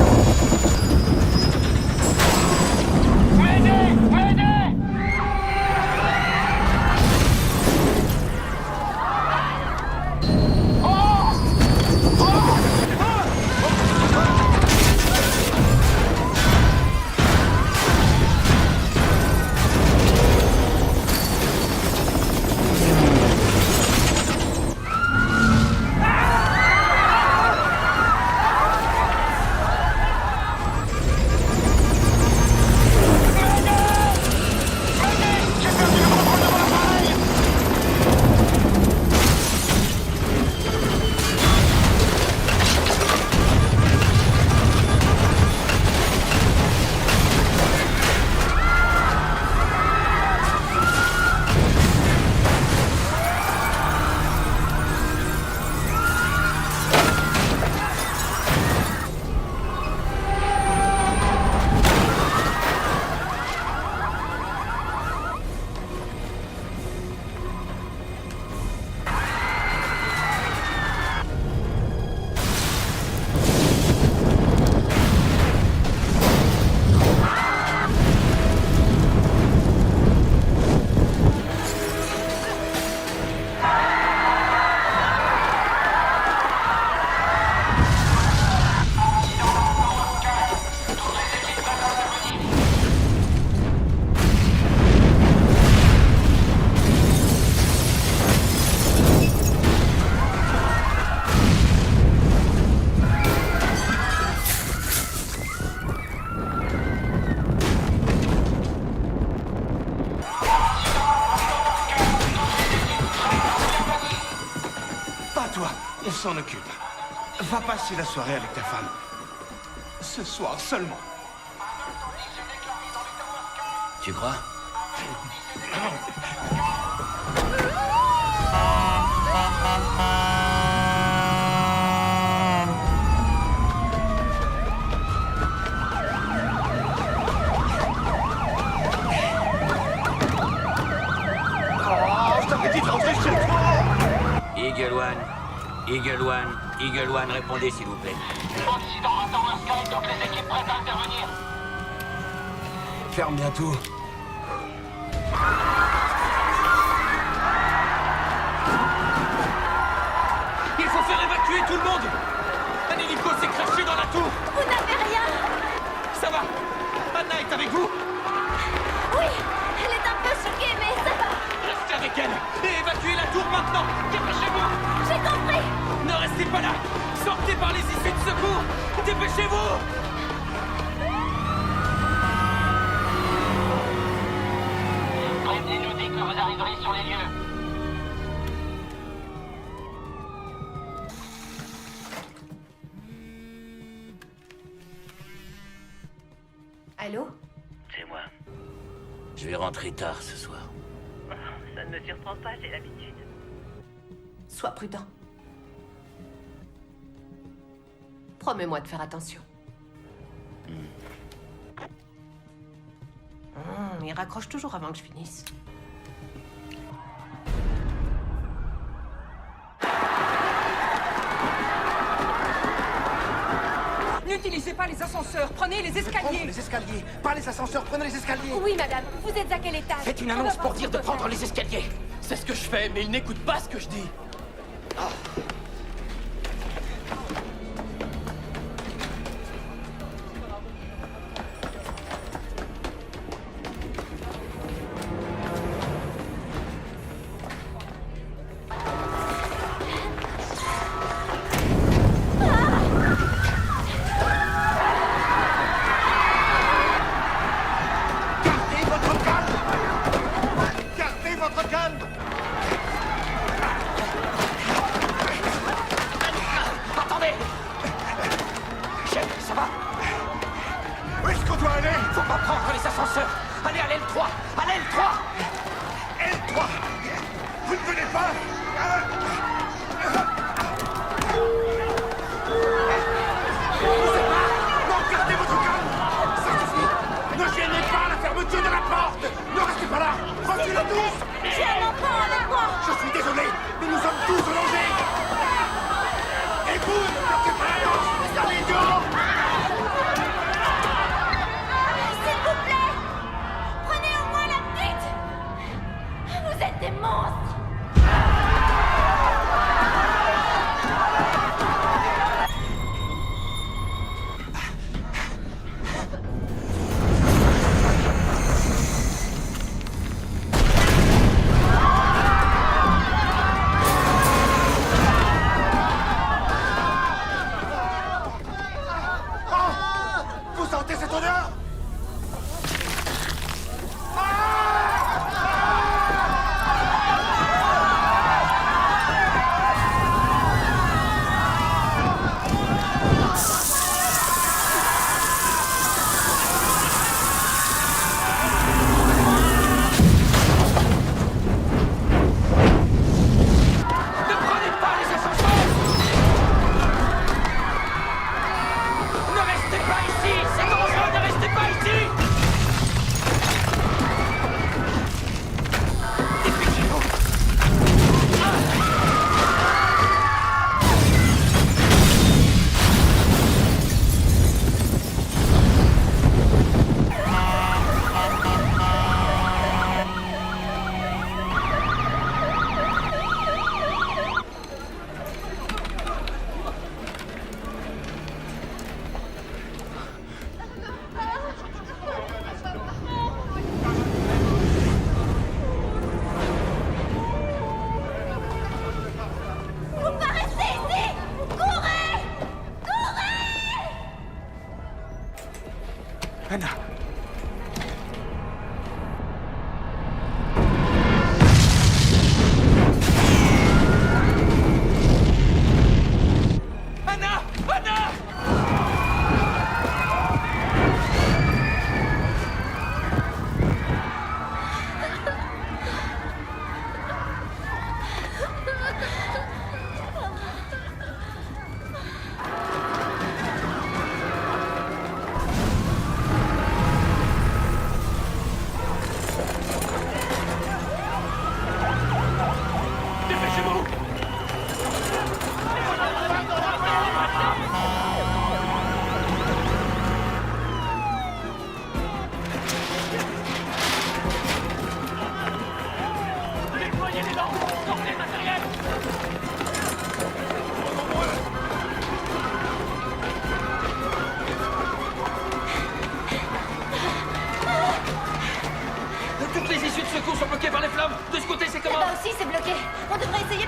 Speaker 15: M'aidez, m'aidez. Oh. Oh.
Speaker 5: toi, on s'en occupe. Va passer la soirée avec ta femme. Ce soir seulement.
Speaker 14: Tu crois?
Speaker 5: Je t'avais dit de rentrer chez toi!
Speaker 14: Eagle One, répondez s'il vous plaît.
Speaker 15: Accident à Tower Sky, donc les équipes prêtes à intervenir.
Speaker 5: Ferme bien tout.
Speaker 11: Il faut faire évacuer tout le monde. Un hélico s'est craché dans la tour.
Speaker 1: Vous n'avez rien.
Speaker 11: Ça va. Anna est avec vous?
Speaker 1: Oui, elle est un peu choquée, mais ça va.
Speaker 11: Restez avec elle et évacuez la tour maintenant. Dépêchez-vous.
Speaker 1: J'ai compris.
Speaker 11: Ne restez pas là. Sortez par les issues de secours. Dépêchez-vous.
Speaker 15: Bradley nous dit que vous arriverez sur les lieux.
Speaker 8: Allô?
Speaker 14: C'est moi. Je vais rentrer tard ce soir.
Speaker 17: Ça ne me surprend pas, j'ai l'habitude.
Speaker 18: Sois prudent. Promets-moi de faire attention. Il raccroche toujours avant que je finisse.
Speaker 17: N'utilisez pas les ascenseurs, prenez les escaliers.
Speaker 5: Les escaliers, pas les ascenseurs, prenez les escaliers.
Speaker 1: Oui, madame. Vous êtes à quel étage?
Speaker 16: Faites une annonce pour dire de prendre les escaliers.
Speaker 19: C'est ce que je fais, mais il n'écoute pas ce que je dis.
Speaker 5: Gardez votre calme. Gardez votre calme.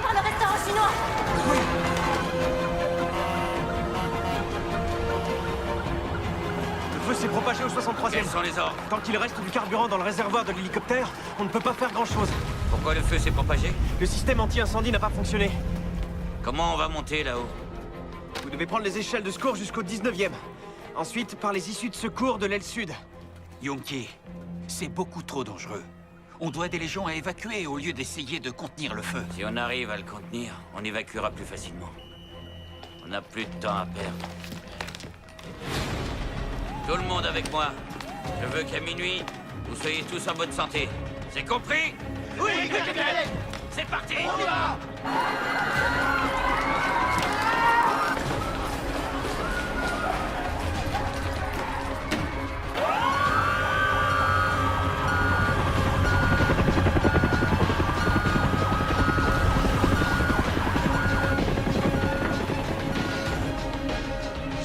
Speaker 8: par le restaurant chinois.
Speaker 6: Le feu s'est propagé au 63e.
Speaker 3: Quels sont les ordres?
Speaker 6: Tant qu'il reste du carburant dans le réservoir de l'hélicoptère, on ne peut pas faire grand-chose.
Speaker 3: Pourquoi le feu s'est propagé?
Speaker 6: Le système anti-incendie n'a pas fonctionné.
Speaker 3: Comment on va monter là-haut?
Speaker 6: Vous devez prendre les échelles de secours jusqu'au 19e. Ensuite, par les issues de secours de l'aile sud.
Speaker 16: Yongki, c'est beaucoup trop dangereux. On doit aider les gens à évacuer au lieu d'essayer de contenir le feu.
Speaker 14: Si on arrive à le contenir, on évacuera plus facilement. On n'a plus de temps à perdre. Tout le monde avec moi. Je veux qu'à minuit, vous soyez tous en bonne santé. C'est compris?
Speaker 11: Oui, capitaine!
Speaker 14: C'est parti!
Speaker 11: On y va!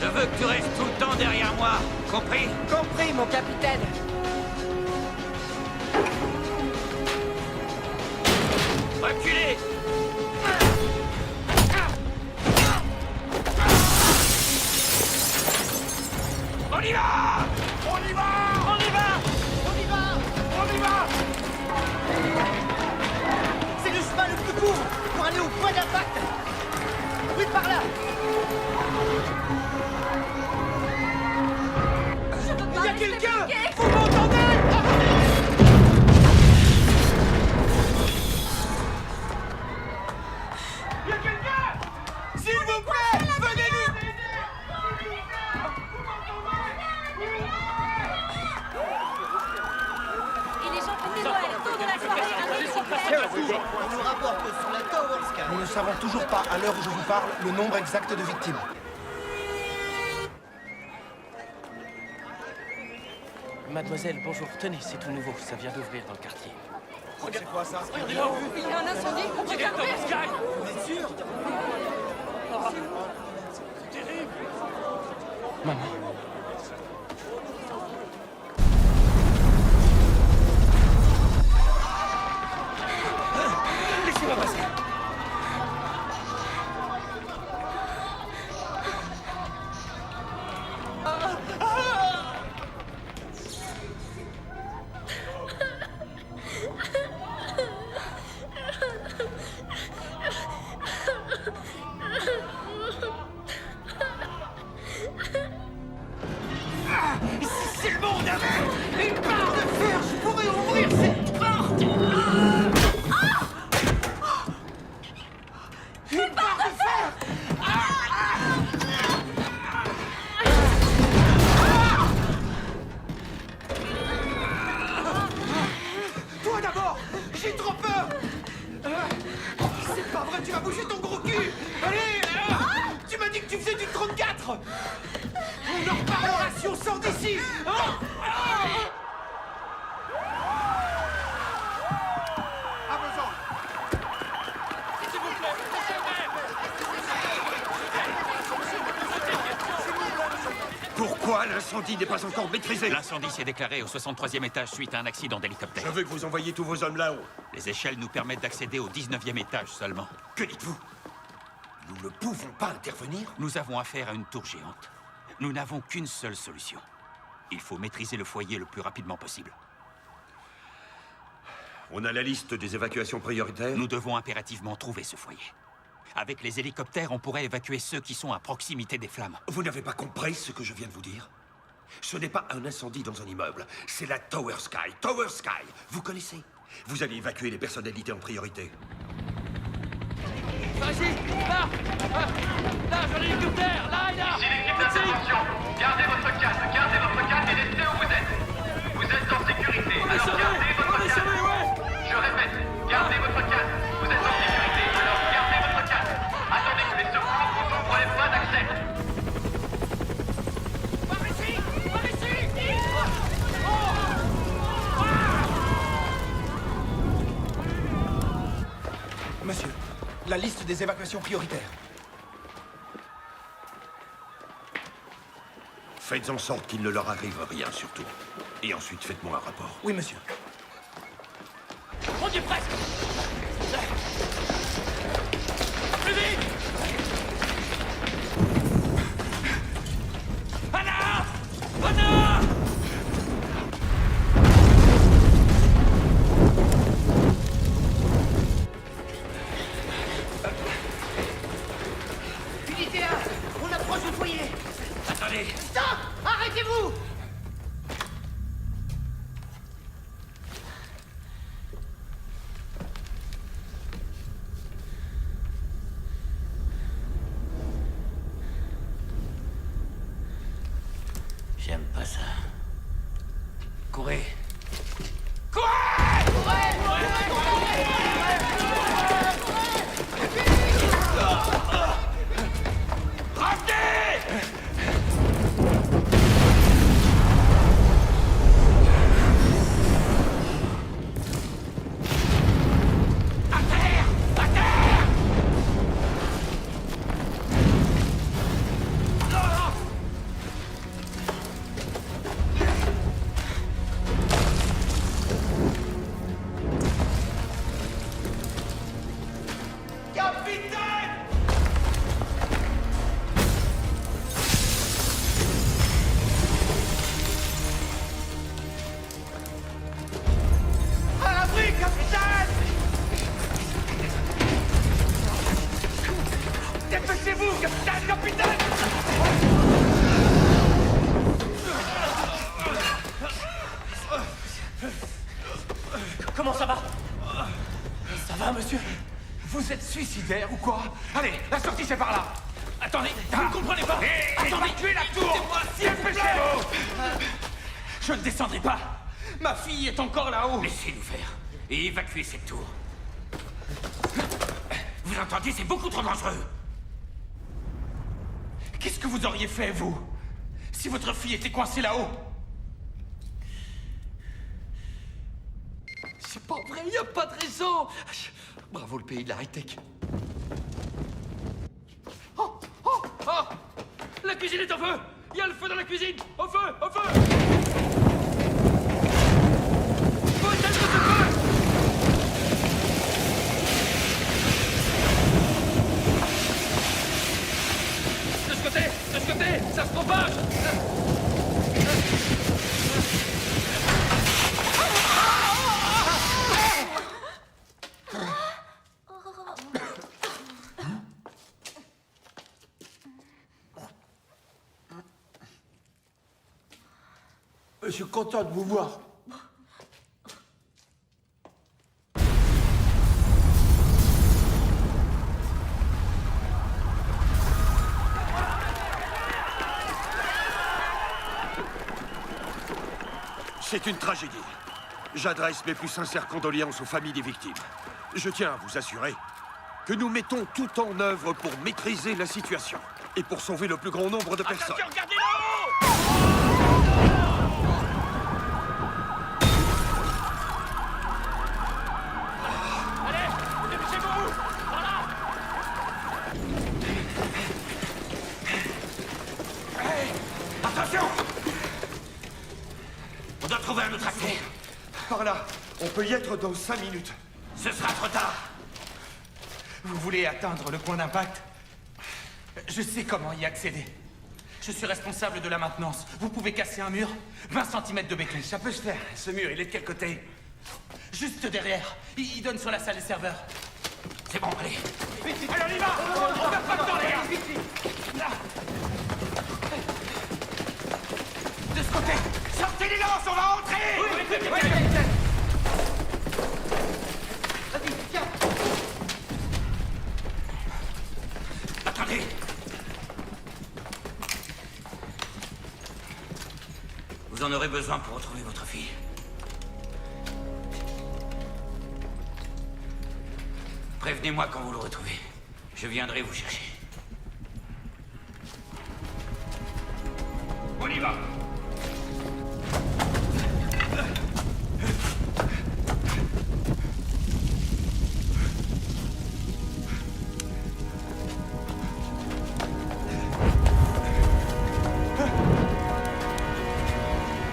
Speaker 16: Je veux que tu restes tout le temps derrière moi. Compris?
Speaker 13: Compris, mon capitaine.
Speaker 16: Reculez! On y va!
Speaker 11: On y va! On y va! On y va! On y va!
Speaker 13: C'est le chemin le plus court pour aller au point d'impact. Oui, par là.
Speaker 11: Il y a quelqu'un! Vous m'entendez? Il y a quelqu'un! S'il vous plaît, venez nous aider!
Speaker 1: Et les gens fêtent Noël autour de la soirée avec son père.
Speaker 13: On nous rapporte sur la Tower Sky.
Speaker 9: Nous ne savons toujours pas, à l'heure où je vous parle, le nombre exact de victimes.
Speaker 19: Mademoiselle, bonjour. Tenez, c'est tout nouveau. Ça vient d'ouvrir dans le quartier.
Speaker 11: C'est quoi ça?
Speaker 1: Il y a un incendie. Regardez.
Speaker 11: Vous êtes sûr?
Speaker 19: Maman.
Speaker 11: Laissez-moi passer. C'est le monde avec une barre de fer, je pourrais ouvrir cette porte. Une barre de fer. Toi d'abord, j'ai trop peur. C'est pas vrai, tu vas bouger ton gros cul. Allez, tu m'as dit que tu faisais du 34. On en reparlera si on sort d'ici.
Speaker 5: Pourquoi l'incendie n'est pas encore maîtrisé?
Speaker 16: L'incendie s'est déclaré au 63e étage suite à un accident d'hélicoptère.
Speaker 5: Je veux que vous envoyiez tous vos hommes là-haut.
Speaker 16: Les échelles nous permettent d'accéder au 19e étage seulement.
Speaker 5: Que dites-vous? Nous ne pouvons pas intervenir?
Speaker 16: Nous avons affaire à une tour géante. Nous n'avons qu'une seule solution. Il faut maîtriser le foyer le plus rapidement possible.
Speaker 5: On a la liste des évacuations prioritaires?
Speaker 16: Nous devons impérativement trouver ce foyer. Avec les hélicoptères, on pourrait évacuer ceux qui sont à proximité des flammes.
Speaker 5: Vous n'avez pas compris ce que je viens de vous dire? Ce n'est pas un incendie dans un immeuble, c'est la Tower Sky. Tower Sky, vous connaissez? Vous allez évacuer les personnalités en priorité.
Speaker 19: Vas-y, là! Là, j'ai l'hélicoptère! Là, là!
Speaker 15: Ici l'équipe d'intervention. Gardez votre calme et restez où vous êtes. Vous êtes en sécurité, alors gardez votre calme. Je répète, gardez votre calme. Vous êtes en sécurité, alors gardez votre calme. Attendez que les secours vous ouvrent les voies d'accès.
Speaker 11: Par ici! Par ici!
Speaker 9: Monsieur, la liste des évacuations prioritaires.
Speaker 5: Faites en sorte qu'il ne leur arrive rien, surtout. Et ensuite, faites-moi un rapport.
Speaker 9: Oui, monsieur.
Speaker 19: On y est presque!
Speaker 14: J'aime pas ça. Courez.
Speaker 11: Dépêchez-vous, capitaine, capitaine!
Speaker 19: Comment ça va? Ça va, monsieur?
Speaker 11: Vous êtes suicidaire ou quoi? Allez, la sortie c'est par là! Attendez, vous ne comprenez pas? Attendez, tuez la tour! Dépêchez-vous! Je ne descendrai pas! Ma fille est encore là-haut!
Speaker 14: Laissez-nous faire et évacuer cette tour. Vous entendez, c'est beaucoup trop dangereux.
Speaker 11: Qu'est-ce que vous auriez fait, vous? Si votre fille était coincée là-haut?
Speaker 7: C'est pas vrai, y a pas de raison. Bravo le pays de la high-tech.
Speaker 11: Oh! La cuisine est au feu! Il y a le feu dans la cuisine! Au feu! Au feu! Faut éteindre ce feu! De ce côté! Ça se propage!
Speaker 12: Je suis content de vous voir.
Speaker 5: C'est une tragédie. J'adresse mes plus sincères condoléances aux familles des victimes. Je tiens à vous assurer que nous mettons tout en œuvre pour maîtriser la situation et pour sauver le plus grand nombre de personnes.
Speaker 11: Attention, regardez là-haut!
Speaker 5: Attention!
Speaker 14: On doit trouver un autre accès.
Speaker 5: Par là, on peut y être dans 5 minutes.
Speaker 14: Ce sera trop tard.
Speaker 11: Vous voulez atteindre le point d'impact? Je sais comment y accéder. Je suis responsable de la maintenance. Vous pouvez casser un mur, 20 cm de béton. Ça peut se faire. Ce mur, il est de quel côté? Juste derrière. Il donne sur la salle des serveurs.
Speaker 14: C'est bon, allez.
Speaker 11: Vite, allez, on y va! On perd pas de temps, les gars! Là. De ce côté! Sortez les lances, on va entrer! Oui, vas-y, tiens!
Speaker 14: Attendez. Vous en aurez besoin pour retrouver votre fille. Prévenez-moi quand vous le retrouvez. Je viendrai vous chercher.
Speaker 11: On y va!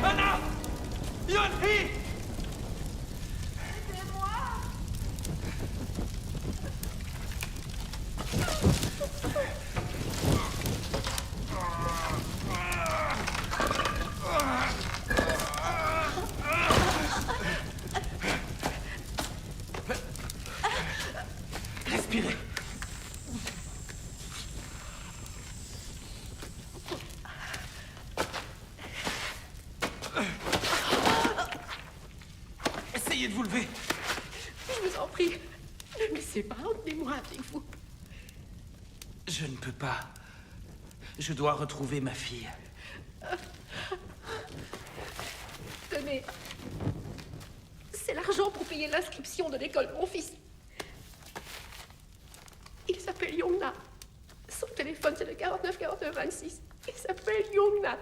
Speaker 11: Anna! Yonhi! Respirez. Essayez de vous lever.
Speaker 18: Je vous en prie, ne me laissez pas, emmenez-moi avec vous.
Speaker 11: Je ne peux pas. Je dois retrouver ma fille.
Speaker 18: mais... c'est l'argent pour payer l'inscription de l'école de mon fils. Il s'appelle Yongna. Son téléphone, c'est le 49 49 26. Il s'appelle Yongna.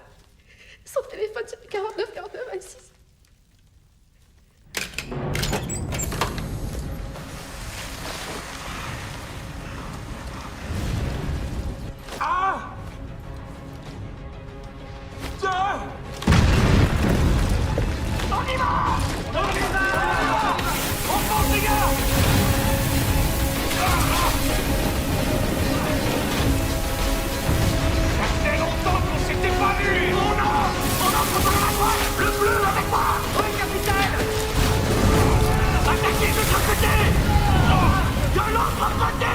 Speaker 18: Son téléphone, c'est le 49 49 26.
Speaker 11: Ah! Ah! On y va! On y va! On fonce, les gars! Ça fait longtemps qu'on s'était pas vus! On entre par la droite! Le bleu avec moi! Oui, capitaine! Attaquez de l'autre côté! De l'autre côté!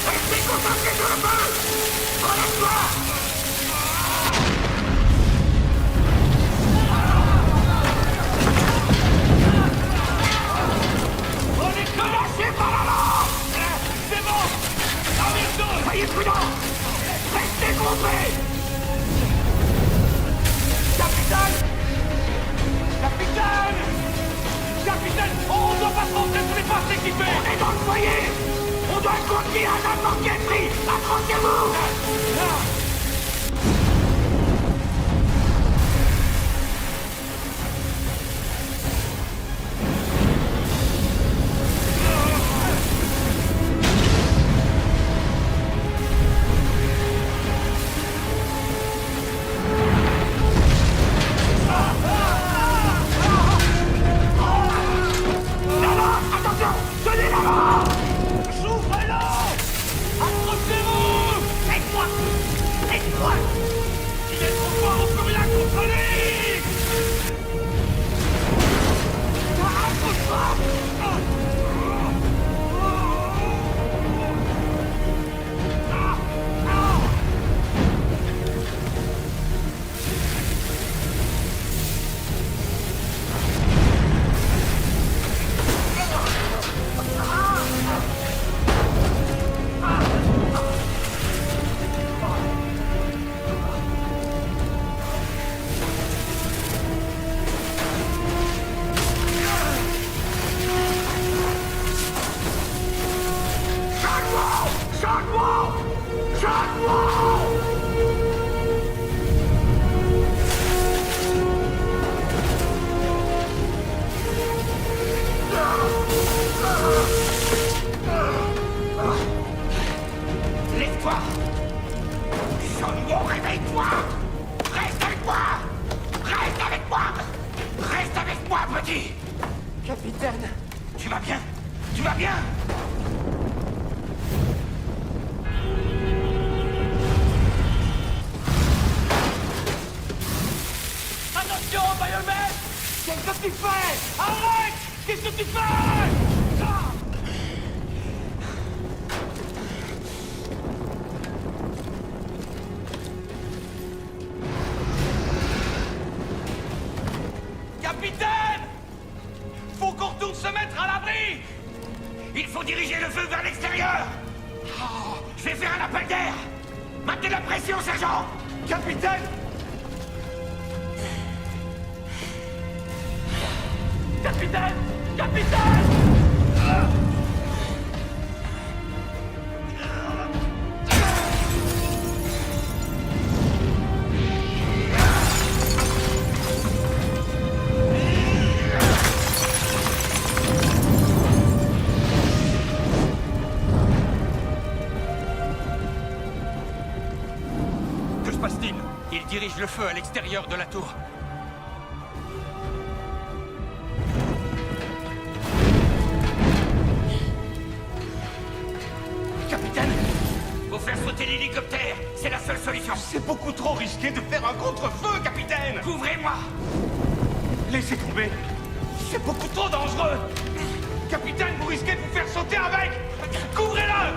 Speaker 11: Restez concentrés sur le feu! Relève-toi! On est menacés par la lampe! C'est bon! Amuse-nous! Soyez prudents! Restez groupés! Capitaine! Capitaine! Capitaine! On doit pas se montrer sur les passes équipées! On est dans le foyer! On doit conduire à n'importe quel prix! Accrochez-vous! Attention! Tenez la main! J'ouvre-le! Accrochez-vous! Aide-moi! Aide-moi! Il est trop fort, on peut rien contrôler! Accroche-toi! Lève-toi! Jean-Mo, réveille-toi! Reste avec moi! Reste avec moi! Reste avec moi, petit!
Speaker 13: Capitaine!
Speaker 11: Tu vas bien? Tu vas bien? Attention, baïonnette! Qu'est-ce que tu fais? Arrête! Qu'est-ce que tu fais? Ah! Capitaine! Faut qu'on retourne se mettre à l'abri! Il faut diriger le feu vers l'extérieur! Oh, je vais faire un appel d'air! Maintenez la pression, sergent! Capitaine! Capitaine! Capitaine! Que se passe-t-il? Il dirige le feu à l'extérieur de la tour. Capitaine! Faut faire sauter l'hélicoptère! C'est la seule solution! C'est beaucoup trop risqué de faire un contre-feu, capitaine! Couvrez-moi! Laissez tomber! C'est beaucoup trop dangereux! Capitaine, vous risquez de vous faire sauter avec! Couvrez-le!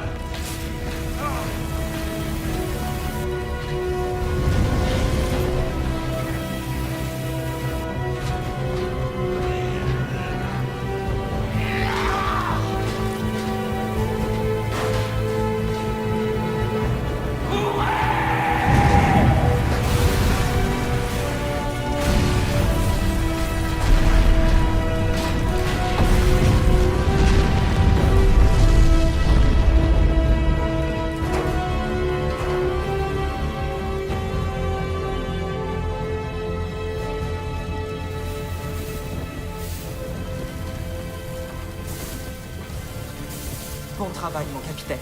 Speaker 13: travail, mon capitaine.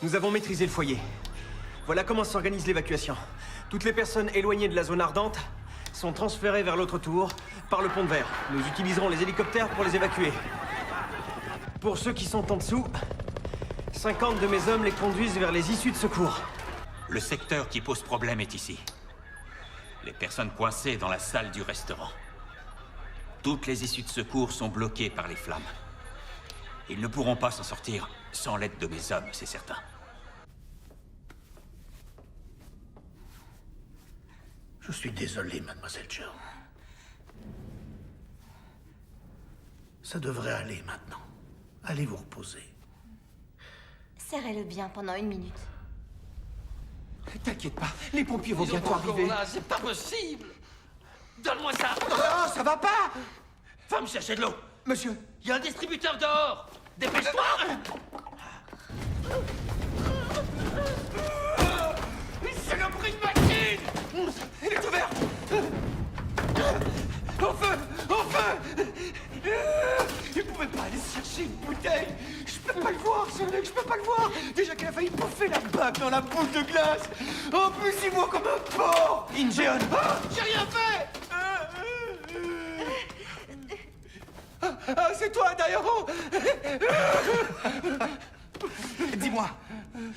Speaker 13: Nous avons maîtrisé le foyer. Voilà comment s'organise l'évacuation. Toutes les personnes éloignées de la zone ardente sont transférées vers l'autre tour par le pont de verre. Nous utiliserons les hélicoptères pour les évacuer. Pour ceux qui sont en dessous, 50 de mes hommes les conduisent vers les issues de secours.
Speaker 3: Le secteur qui pose problème est ici. Les personnes coincées dans la salle du restaurant. Toutes les issues de secours sont bloquées par les flammes. Ils ne pourront pas s'en sortir sans l'aide de mes hommes, c'est certain.
Speaker 11: Je suis désolé, mademoiselle Joe. Ça devrait aller maintenant. Allez vous reposer.
Speaker 8: Serrez-le bien pendant 1 minute.
Speaker 11: T'inquiète pas, les pompiers vont bientôt arriver.
Speaker 7: C'est pas possible. Donne-moi ça.
Speaker 11: Oh, ça va pas.
Speaker 7: Va me chercher de l'eau.
Speaker 11: Monsieur.
Speaker 7: Il y a un distributeur dehors. Dépêche-toi.
Speaker 11: Une saloperie de machine. Elle est ouverte. Au feu. Au feu. Il pouvait pas aller chercher une bouteille. Je peux pas le voir, ce mec, je peux pas le voir. Déjà qu'il a failli bouffer la bague dans la boule de glace. En plus, il voit comme un porc.
Speaker 13: Injeon.
Speaker 11: Ah, j'ai rien fait. Ah, c'est toi, Dairo.
Speaker 13: Dis-moi,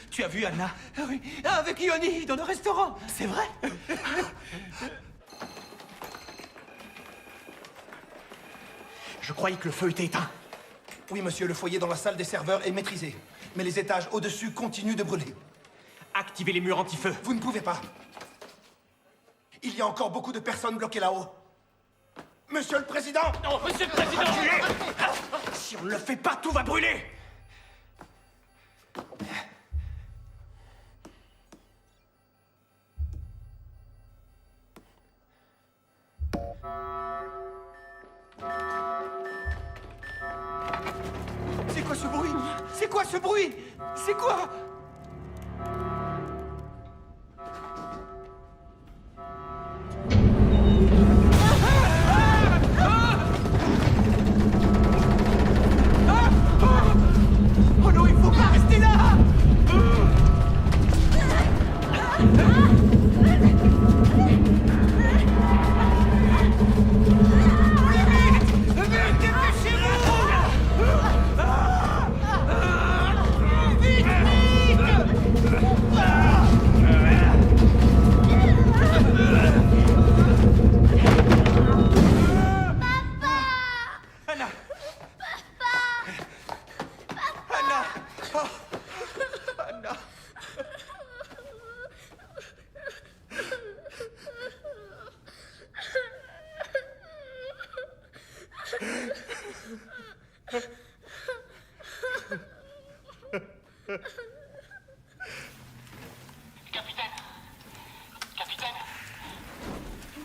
Speaker 13: tu as vu Anna?
Speaker 11: Oui, avec Yoni, dans le restaurant.
Speaker 13: C'est vrai?
Speaker 9: Je croyais que le feu était éteint. Oui, monsieur, le foyer dans la salle des serveurs est maîtrisé. Mais les étages au-dessus continuent de brûler.
Speaker 13: Activez les murs anti-feu.
Speaker 9: Vous ne pouvez pas. Il y a encore beaucoup de personnes bloquées là-haut. Monsieur le Président!
Speaker 7: Non, Monsieur le Président!
Speaker 13: Si on ne le fait pas, tout va brûler!
Speaker 11: C'est quoi ce bruit? C'est quoi ce bruit? C'est quoi? Oh non, il faut pas rester là!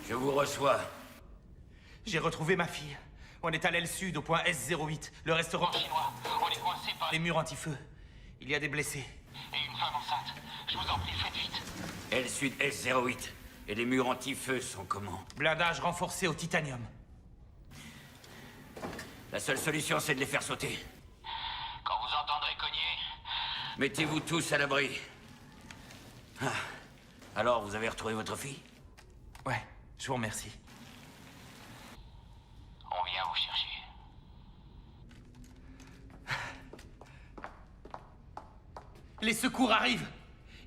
Speaker 3: Je vous reçois.
Speaker 13: J'ai retrouvé ma fille. On est à l'aile sud, au point S08, le restaurant chinois.
Speaker 15: On est coincé par
Speaker 13: Les murs anti-feu. Il y a des blessés.
Speaker 15: et une femme enceinte. Je vous en prie, faites vite.
Speaker 3: L Sud S08. Et les murs anti-feu sont comment?
Speaker 13: Blindage renforcé au titanium.
Speaker 3: La seule solution, c'est de les faire sauter.
Speaker 15: Quand vous entendrez cogner,
Speaker 3: Mettez-vous tous à l'abri. Ah. Alors, vous avez retrouvé votre fille?
Speaker 13: Ouais, je vous remercie.
Speaker 15: on vient vous chercher.
Speaker 13: Les secours arrivent.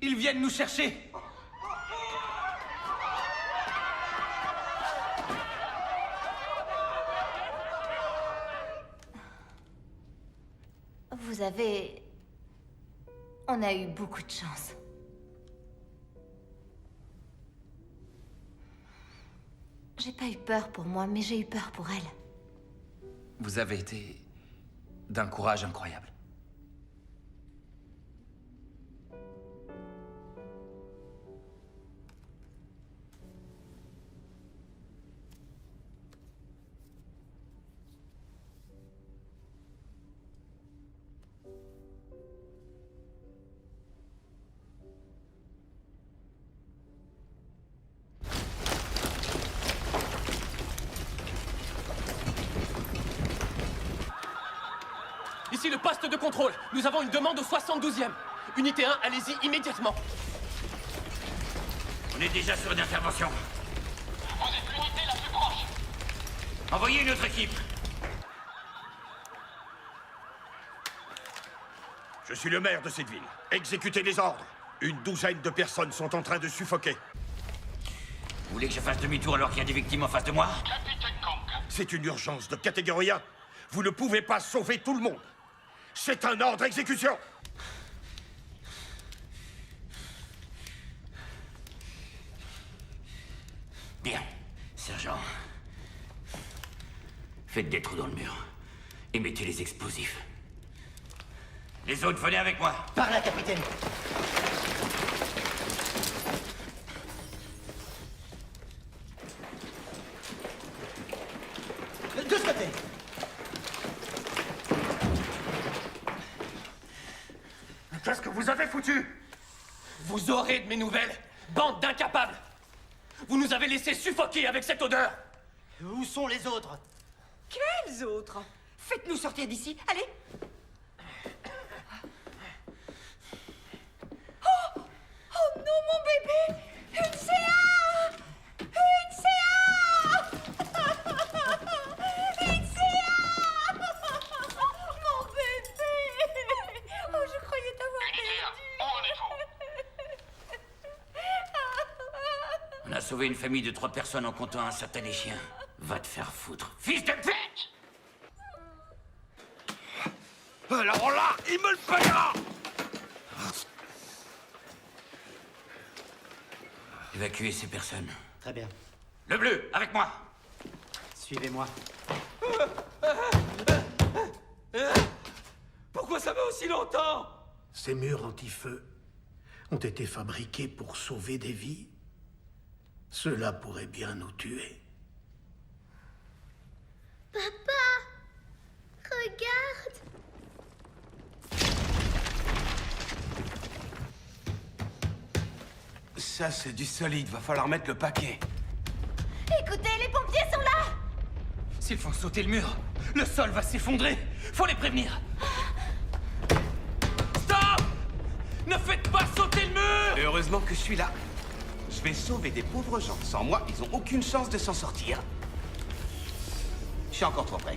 Speaker 13: Ils viennent nous chercher.
Speaker 8: Vous avez... On a eu beaucoup de chance. J'ai pas eu peur pour moi, mais j'ai eu peur pour elle.
Speaker 3: Vous avez été d'un courage incroyable.
Speaker 19: Ici le poste de contrôle. Nous avons une demande au 72e. Unité 1, allez-y immédiatement.
Speaker 14: On est déjà sur une intervention.
Speaker 15: Vous êtes l'unité la plus proche.
Speaker 14: Envoyez une autre équipe.
Speaker 5: Je suis le maire de cette ville. Exécutez les ordres. Une douzaine de personnes sont en train de suffoquer.
Speaker 14: Vous voulez que je fasse demi-tour alors qu'il y a des victimes en face de moi?
Speaker 15: Capitaine Kong.
Speaker 5: C'est une urgence de catégorie 1. Vous ne pouvez pas sauver tout le monde. C'est un ordre d'exécution.
Speaker 14: Bien. Sergent. Faites des trous dans le mur. Et mettez les explosifs. Les autres, venez avec moi.
Speaker 16: Par là, capitaine. De ce côté.
Speaker 5: Qu'est-ce que vous avez foutu?
Speaker 19: Vous aurez de mes nouvelles, bande d'incapables. Vous nous avez laissé suffoquer avec cette odeur.
Speaker 16: Où sont les autres?
Speaker 10: Quels autres? Faites-nous sortir d'ici. Allez.
Speaker 1: Oh non, mon bébé! Une CA! Une CA! Une CA! Mon bébé! Oh, je croyais t'avoir perdu.
Speaker 14: On a sauvé une famille de 3 personnes en comptant un certain des chiens. Va te faire foutre. Fils de pute!
Speaker 5: Alors là, il me le payera!
Speaker 14: Évacuez ces personnes.
Speaker 16: Très bien.
Speaker 14: Le bleu, avec moi.
Speaker 16: Suivez-moi.
Speaker 11: Pourquoi ça met aussi longtemps?
Speaker 20: Ces murs anti-feu ont été fabriqués pour sauver des vies. Cela pourrait bien nous tuer.
Speaker 2: Papa, regarde.
Speaker 11: Ça, c'est du solide. Va falloir mettre le paquet.
Speaker 1: Écoutez, les pompiers sont là!
Speaker 19: S'ils font sauter le mur, le sol va s'effondrer. Faut les prévenir. Stop! Ne faites pas sauter le mur!
Speaker 11: Et heureusement que je suis là. Je vais sauver des pauvres gens. Sans moi, ils ont aucune chance de s'en sortir. Je suis encore trop près.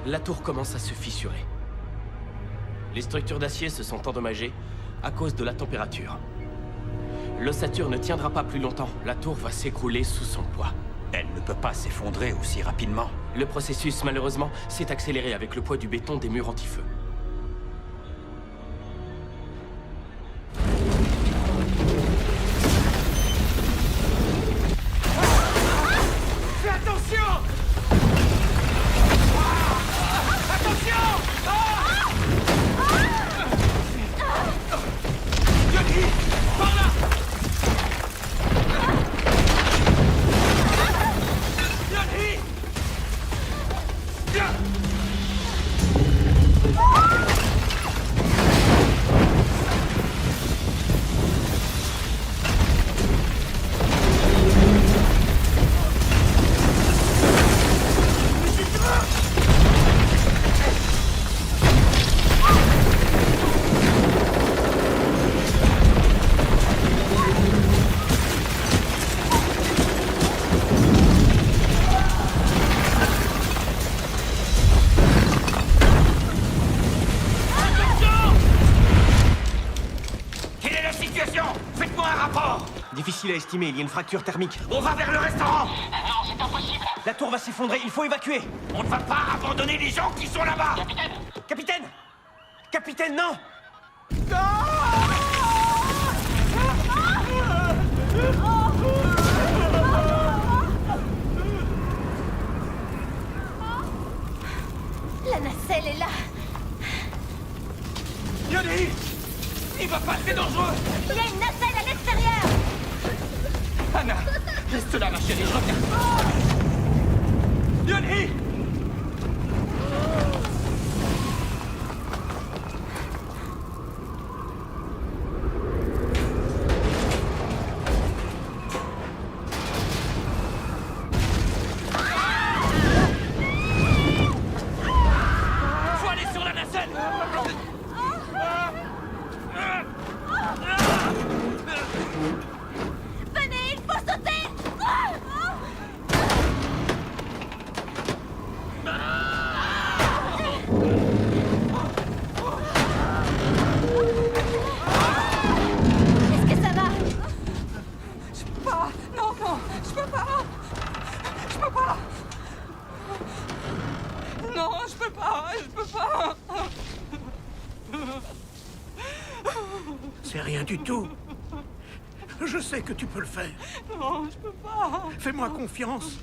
Speaker 19: La tour commence à se fissurer. Les structures d'acier se sont endommagées à cause de la température. L'ossature ne tiendra pas plus longtemps. La tour va s'écrouler sous son poids.
Speaker 3: Elle ne peut pas s'effondrer aussi rapidement.
Speaker 19: Le processus, malheureusement, s'est accéléré avec le poids du béton des murs anti-feu.
Speaker 11: Fais attention! Attention! Johnny! Par là! Johnny! Viens!
Speaker 14: Quelle est la situation? Faites-moi un rapport.
Speaker 6: Difficile à estimer, il y a une fracture thermique.
Speaker 14: On va vers le restaurant.
Speaker 15: Non, c'est impossible.
Speaker 6: La tour va s'effondrer, il faut évacuer.
Speaker 14: On ne va pas abandonner les gens qui sont là-bas.
Speaker 15: Capitaine!
Speaker 6: Capitaine! Capitaine, non!
Speaker 1: La nacelle est là!
Speaker 11: Yoni! Il va pas, c'est dangereux!
Speaker 1: Il y a une nacelle à l'extérieur!
Speaker 11: Anna! Reste là, ma chérie, je reviens! Yoni! Faut aller sur la nacelle!
Speaker 1: Venez, il faut sauter! Est-ce que ça va?
Speaker 17: Je peux pas. Non, non, je peux pas. Je peux pas. Non, je peux pas. Je peux pas.
Speaker 20: C'est rien du tout. Je sais que tu peux le faire.
Speaker 17: Non, je peux pas.
Speaker 20: Fais-moi confiance.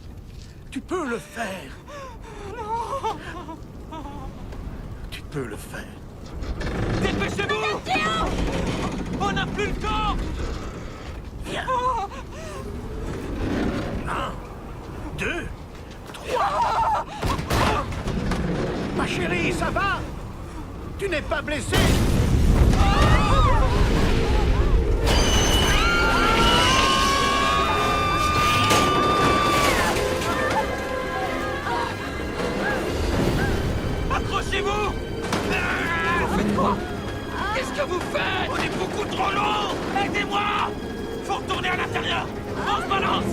Speaker 20: Tu peux le faire.
Speaker 17: Non.
Speaker 20: Tu peux le faire.
Speaker 11: Dépêchez-vous! On n'a plus le temps!
Speaker 20: Viens. 1, 2, 3. Ma chérie, ça va? Tu n'es pas blessée?
Speaker 11: Accrochez-vous! Vous faites quoi? Qu'est-ce que vous faites? On est beaucoup trop long! Aidez-moi! Faut retourner à l'intérieur! On se balance!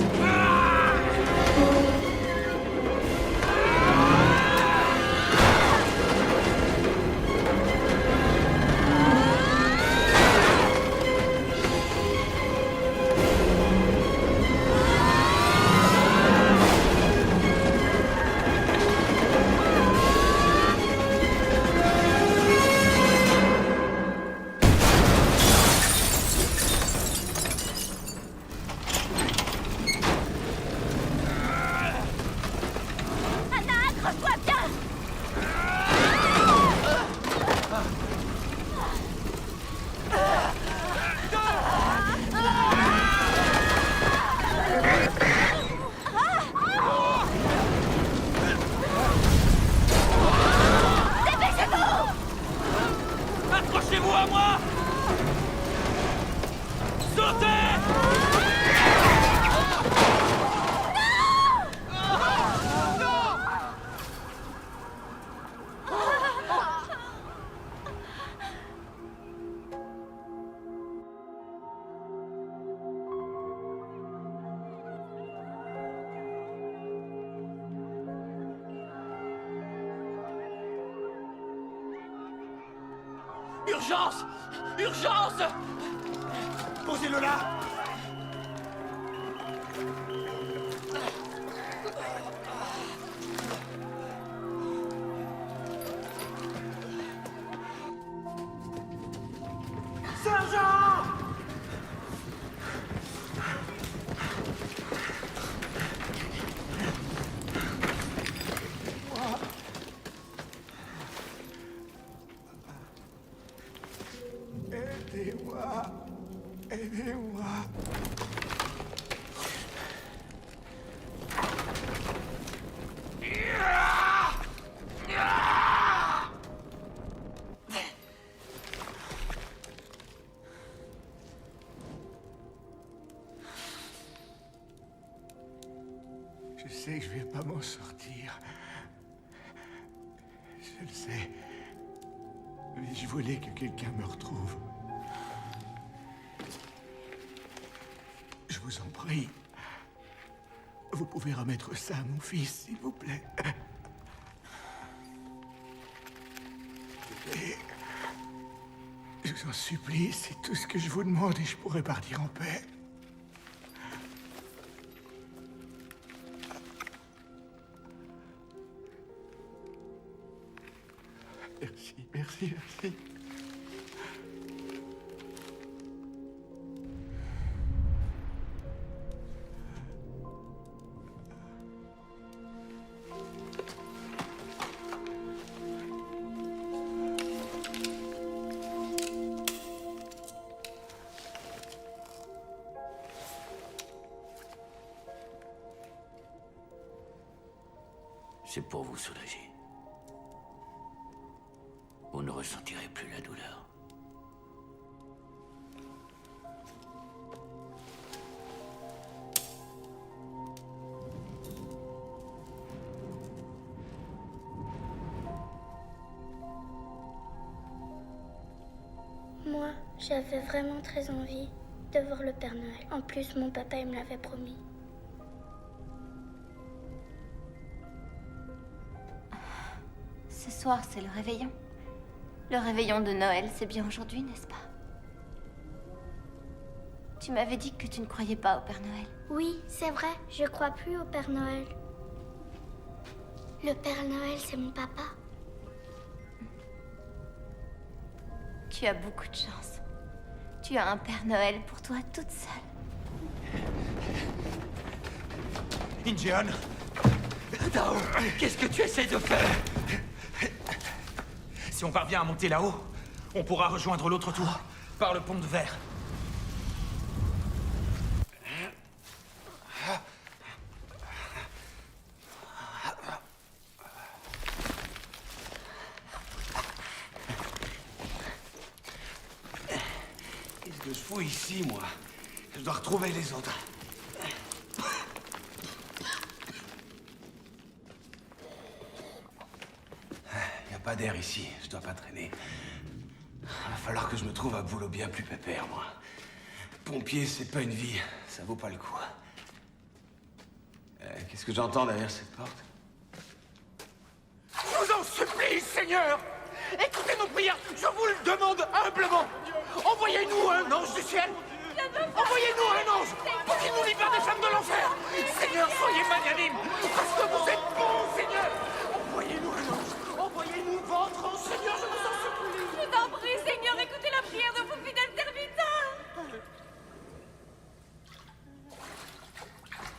Speaker 1: Anna, accroche-toi bien! Dépêchez-vous!
Speaker 11: Accrochez-vous à moi! Sautez! Urgence! Urgence!
Speaker 20: Posez-le là.
Speaker 11: Sergent!
Speaker 20: Aidez-moi. Aidez-moi. Je sais que je vais pas m'en sortir. Je le sais. Mais je voulais que quelqu'un me retrouve. Je vous en prie. Vous pouvez remettre ça à mon fils, s'il vous plaît. Et je vous en supplie, c'est tout ce que je vous demande et je pourrai partir en paix. Merci, merci, merci.
Speaker 14: C'est pour vous soulager. Vous ne ressentirez plus la douleur.
Speaker 2: Moi, j'avais vraiment très envie de voir le Père Noël. En plus, mon papa, il me l'avait promis.
Speaker 8: Ce soir, c'est le réveillon. Le réveillon de Noël, c'est bien aujourd'hui, n'est-ce pas? Tu m'avais dit que tu ne croyais pas au Père Noël.
Speaker 2: Oui, c'est vrai, je crois plus au Père Noël. Le Père Noël, c'est mon papa.
Speaker 8: Tu as beaucoup de chance. Tu as un Père Noël pour toi toute seule.
Speaker 3: Incheon! Tao, qu'est-ce que tu essaies de faire? Si on parvient à monter là-haut, on pourra rejoindre l'autre tour, par le pont de verre.
Speaker 11: Qu'est-ce que je fous ici, moi? Je dois retrouver les autres. Il n'y a pas d'air ici, je dois pas traîner. Il va falloir que je me trouve un boulot bien plus pépère, moi. Pompier, c'est pas une vie, ça vaut pas le coup. Qu'est-ce que j'entends derrière cette porte?
Speaker 15: Je vous en supplie, Seigneur! Écoutez nos prières, je vous le demande humblement! Envoyez-nous un ange du ciel! Envoyez-nous un ange pour qu'il nous libère des flammes de l'enfer! Seigneur, soyez magnanime, parce que vous êtes bon, Seigneur! Envoyez-nous un ange! Envoyez-nous votre ange, Seigneur, je vous en supplie!
Speaker 1: Je t'en prie, Seigneur, écoutez la prière de vos fidèles serviteurs!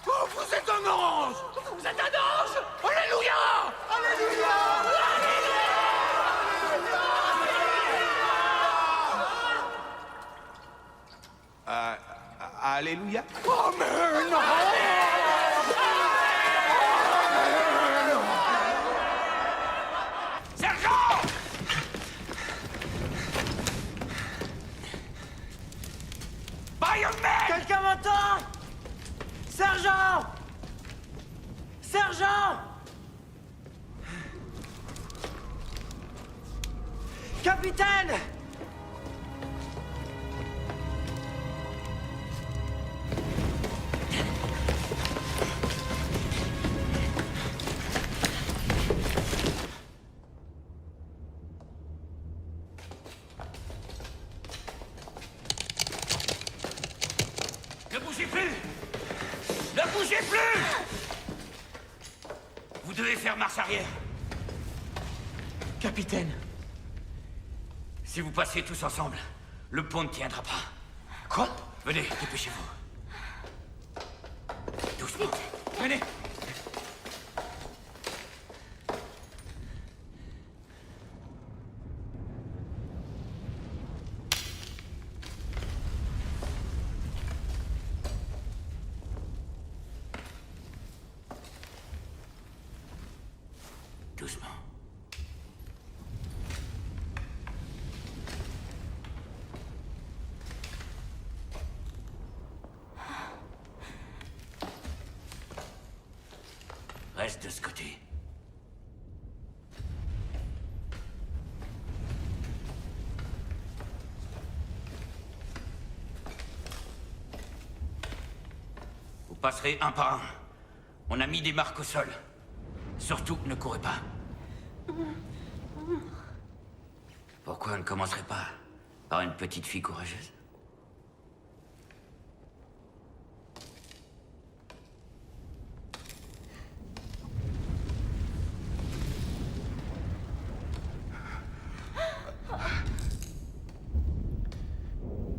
Speaker 15: Oh, vous êtes un ange! Vous êtes un ange! Alléluia! Alléluia!
Speaker 11: Alléluia.
Speaker 15: Oh, mais non! Sergent! Bayonet!
Speaker 6: Quelqu'un m'entend? Sergent! Sergent! Capitaine!
Speaker 3: Ne bougez plus! Ne bougez plus! Vous devez faire marche arrière. Capitaine. Si vous passez tous ensemble, le pont ne tiendra pas. Quoi? Venez, dépêchez-vous. Doucement. Venez. Doucement. Reste de ce côté. Vous passerez un par un. On a mis des marques au sol. Surtout, ne courez pas. Pourquoi on ne commencerait pas par une petite fille courageuse?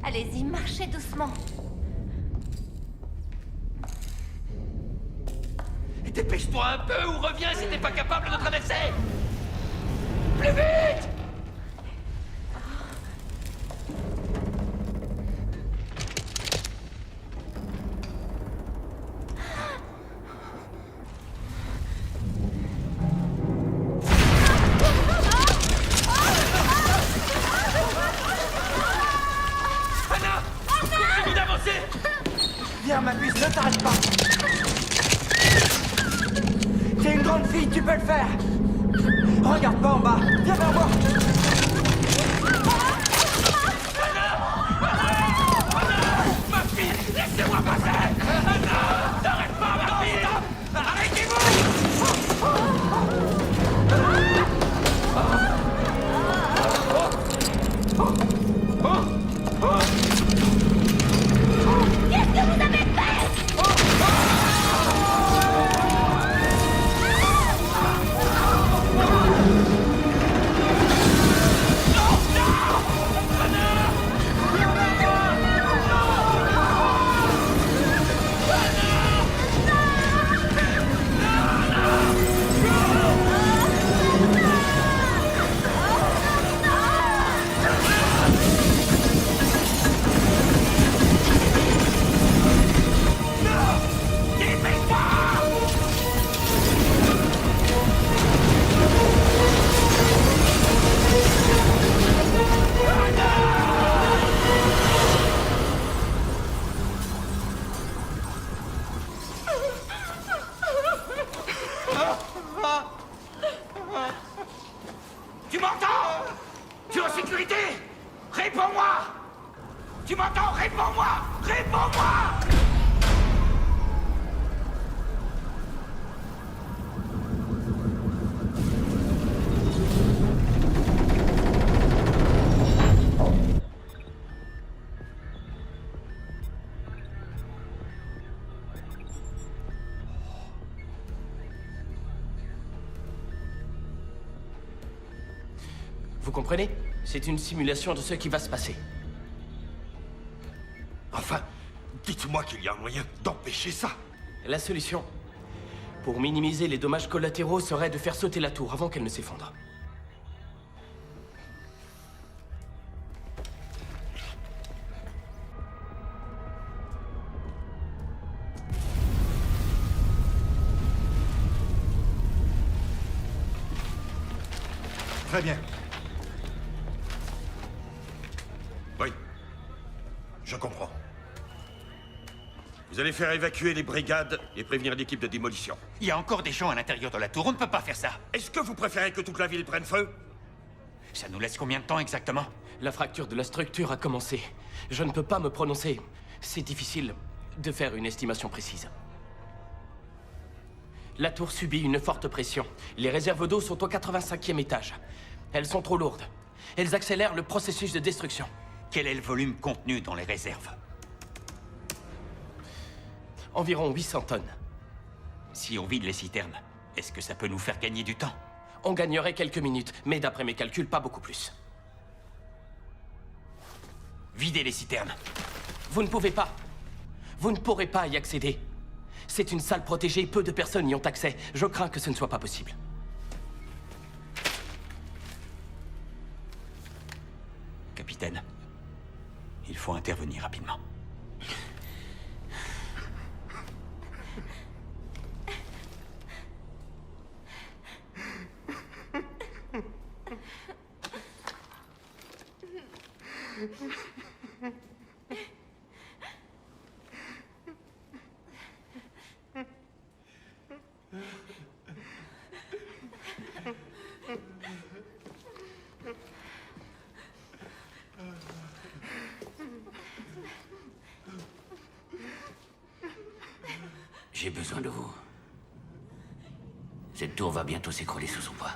Speaker 8: Allez-y, marchez doucement.
Speaker 3: Dépêche-toi un peu ou reviens si t'es pas capable de traverser! Plus vite!
Speaker 11: fille, tu peux le faire. Regarde pas en bas. Viens vers moi.
Speaker 15: Ma fille, laissez-moi passer. Non, n'arrête pas, ma fille.
Speaker 2: Qu'est-ce que vous avez fait?
Speaker 16: Tu m'entends? Tu es en sécurité? Réponds-moi! Tu m'entends? Réponds-moi! Réponds-moi!
Speaker 19: Vous comprenez? C'est une simulation de ce qui va se passer.
Speaker 5: Enfin, dites-moi qu'il y a un moyen d'empêcher ça.
Speaker 19: La solution, pour minimiser les dommages collatéraux, serait de faire sauter la tour avant qu'elle ne s'effondre.
Speaker 4: Très bien.
Speaker 5: Oui. Je comprends. Vous allez faire évacuer les brigades et prévenir l'équipe de démolition.
Speaker 3: Il y a encore des gens à l'intérieur de la tour, on ne peut pas faire ça.
Speaker 5: Est-ce que vous préférez que toute la ville prenne feu?
Speaker 3: Ça nous laisse combien de temps exactement?
Speaker 19: La fracture de la structure a commencé. Je ne peux pas me prononcer. C'est difficile de faire une estimation précise. La tour subit une forte pression. Les réserves d'eau sont au 85e étage. Elles sont trop lourdes. Elles accélèrent le processus de destruction.
Speaker 3: Quel est le volume contenu dans les réserves?
Speaker 19: Environ 800 tonnes.
Speaker 3: Si on vide les citernes, est-ce que ça peut nous faire gagner du temps?
Speaker 19: On gagnerait quelques minutes, mais d'après mes calculs, pas beaucoup plus.
Speaker 3: Videz les citernes.
Speaker 19: Vous ne pouvez pas. Vous ne pourrez pas y accéder. C'est une salle protégée, peu de personnes y ont accès. Je crains que ce ne soit pas possible.
Speaker 3: Capitaine, il faut intervenir rapidement.
Speaker 14: J'ai besoin de vous. Cette tour va bientôt s'écrouler sous son poids.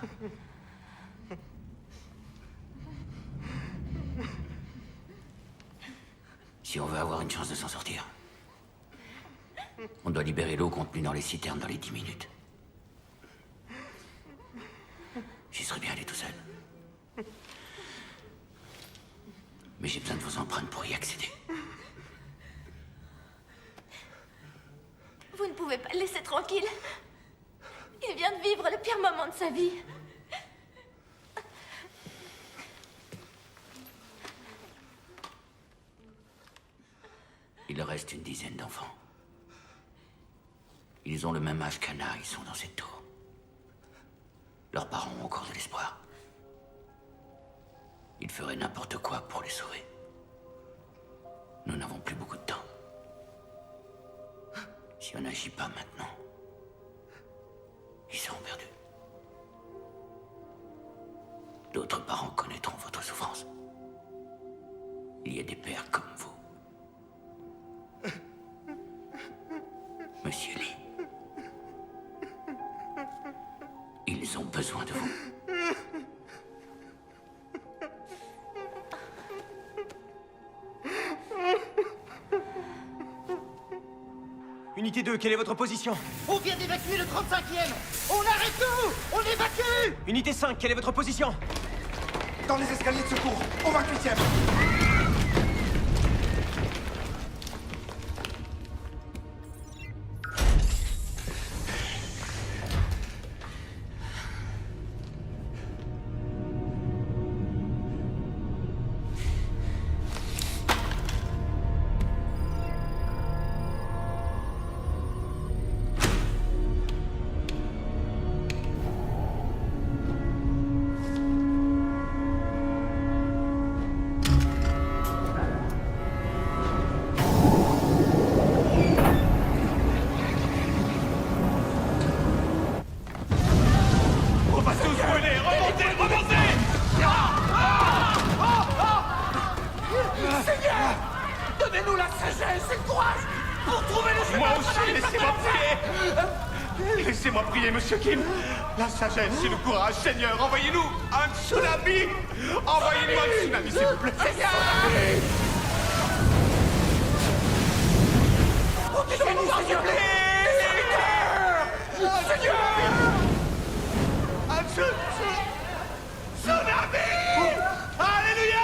Speaker 14: Si on veut avoir une chance de s'en sortir, on doit libérer l'eau contenue dans les citernes dans les 10 minutes. J'y serais bien allé tout seul. Mais j'ai besoin de vos empreintes pour y accéder.
Speaker 1: Vous ne pouvez pas le laisser tranquille. Il vient de vivre le pire moment de sa vie.
Speaker 14: Il reste une dizaine d'enfants. Ils ont le même âge qu'Anna, ils sont dans cette tour. Leurs parents ont encore de l'espoir. Ils feraient n'importe quoi pour les sauver. Nous n'avons plus beaucoup de temps. Si on n'agit pas maintenant,
Speaker 16: Ils seront perdus. D'autres parents connaîtront votre souffrance. Il y a des pères comme vous. Monsieur Lee. Ils ont besoin de vous.
Speaker 6: Unité 2, quelle est votre position?
Speaker 11: On vient d'évacuer le 35e. On arrête tout. On évacue.
Speaker 6: Unité 5, quelle est votre position?
Speaker 9: Dans les escaliers de secours, au 28e.
Speaker 11: Donnez-nous la sagesse et le courage pour trouver le chemin.
Speaker 12: Moi aussi, laissez-moi prier. Laissez-moi prier, Monsieur Kim. La sagesse et le courage, Seigneur, envoyez-nous un tsunami. Envoyez-nous un tsunami, s'il vous plaît.
Speaker 11: Seigneur!
Speaker 12: Seigneur, s'il vous plaît. Seigneur! Un tsunami! Alléluia!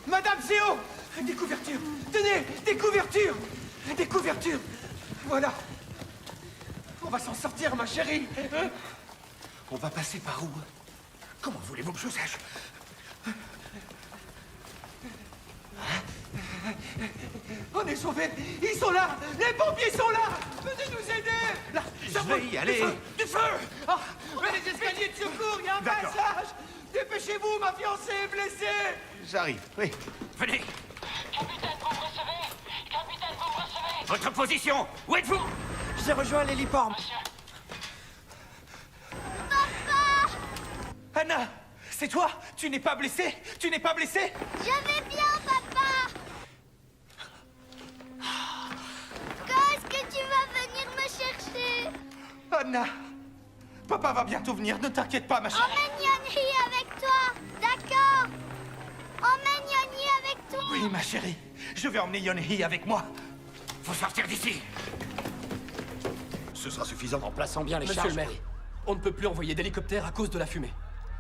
Speaker 11: Madame Seo! Des couvertures! Tenez! Des couvertures! Des couvertures! Voilà! On va s'en sortir, ma chérie! On va passer par où? Comment voulez-vous que je sache? On est sauvés! Ils sont là! Les pompiers sont là! Venez nous aider! Là,
Speaker 12: Je vais y aller.
Speaker 11: Du feu! Ah, les escaliers de secours, il y a un
Speaker 12: D'accord.
Speaker 11: passage! Dépêchez-vous, ma fiancée est blessée!
Speaker 12: J'arrive, oui.
Speaker 15: Venez. Capitaine, vous me recevez? Capitaine, vous me recevez? Votre position? Où êtes-vous?
Speaker 11: J'ai rejoint l'héliporte. Anna, c'est toi? Tu n'es pas blessée? Tu n'es pas blessée?
Speaker 2: Je vais bien, papa. Quand est-ce que tu vas venir me chercher?
Speaker 11: Anna, papa va bientôt venir, ne t'inquiète pas, ma chérie.
Speaker 2: Emmène Yonhi avec toi, d'accord? Emmène Yonhi avec toi.
Speaker 11: Oui, ma chérie, je vais emmener Yonhi avec moi.
Speaker 16: Faut sortir d'ici.
Speaker 5: Ce sera suffisant.
Speaker 19: En plaçant bien les
Speaker 13: Monsieur
Speaker 19: charges.
Speaker 13: le maire, on ne peut plus envoyer d'hélicoptère à cause de la fumée.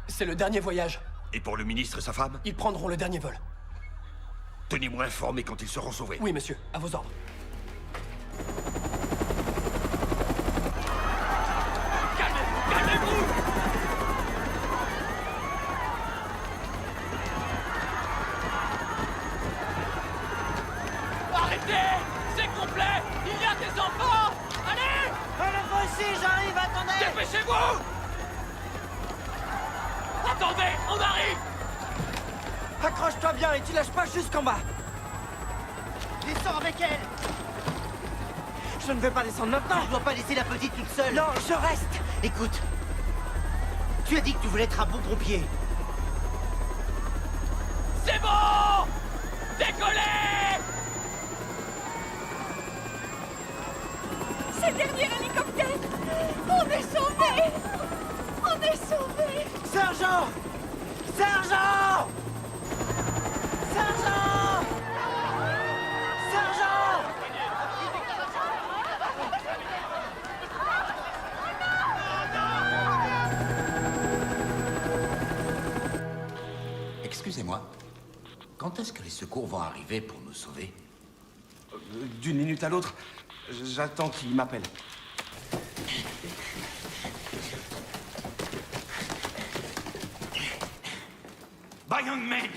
Speaker 13: C'est le dernier voyage.
Speaker 5: Et pour le ministre et sa femme?
Speaker 13: Ils prendront le dernier vol.
Speaker 5: Tenez-moi informé quand ils seront sauvés.
Speaker 13: Oui, monsieur, à vos ordres.
Speaker 15: Calmez-vous! Arrêtez! C'est complet! Il y a des enfants! Allez!
Speaker 11: Moi aussi, j'arrive, attendez!
Speaker 15: Dépêchez-vous! Attendez, on arrive!
Speaker 11: Accroche-toi bien et tu lâches pas jusqu'en bas. Descends avec elle. Je ne vais pas descendre maintenant.
Speaker 21: Tu dois pas laisser la petite toute seule.
Speaker 11: Non, je reste.
Speaker 21: Écoute, tu as dit que tu voulais être un bon pompier.
Speaker 15: C'est bon! Décollez!
Speaker 1: C'est le dernier hélicoptère! On est sauvés! On est sauvés!
Speaker 11: Sergent! Sergent! Sergent! Sergent!
Speaker 16: Excusez-moi. Quand est-ce que les secours vont arriver pour nous sauver?
Speaker 13: D'une minute à l'autre, j'attends qu'il m'appelle.
Speaker 16: Youngman!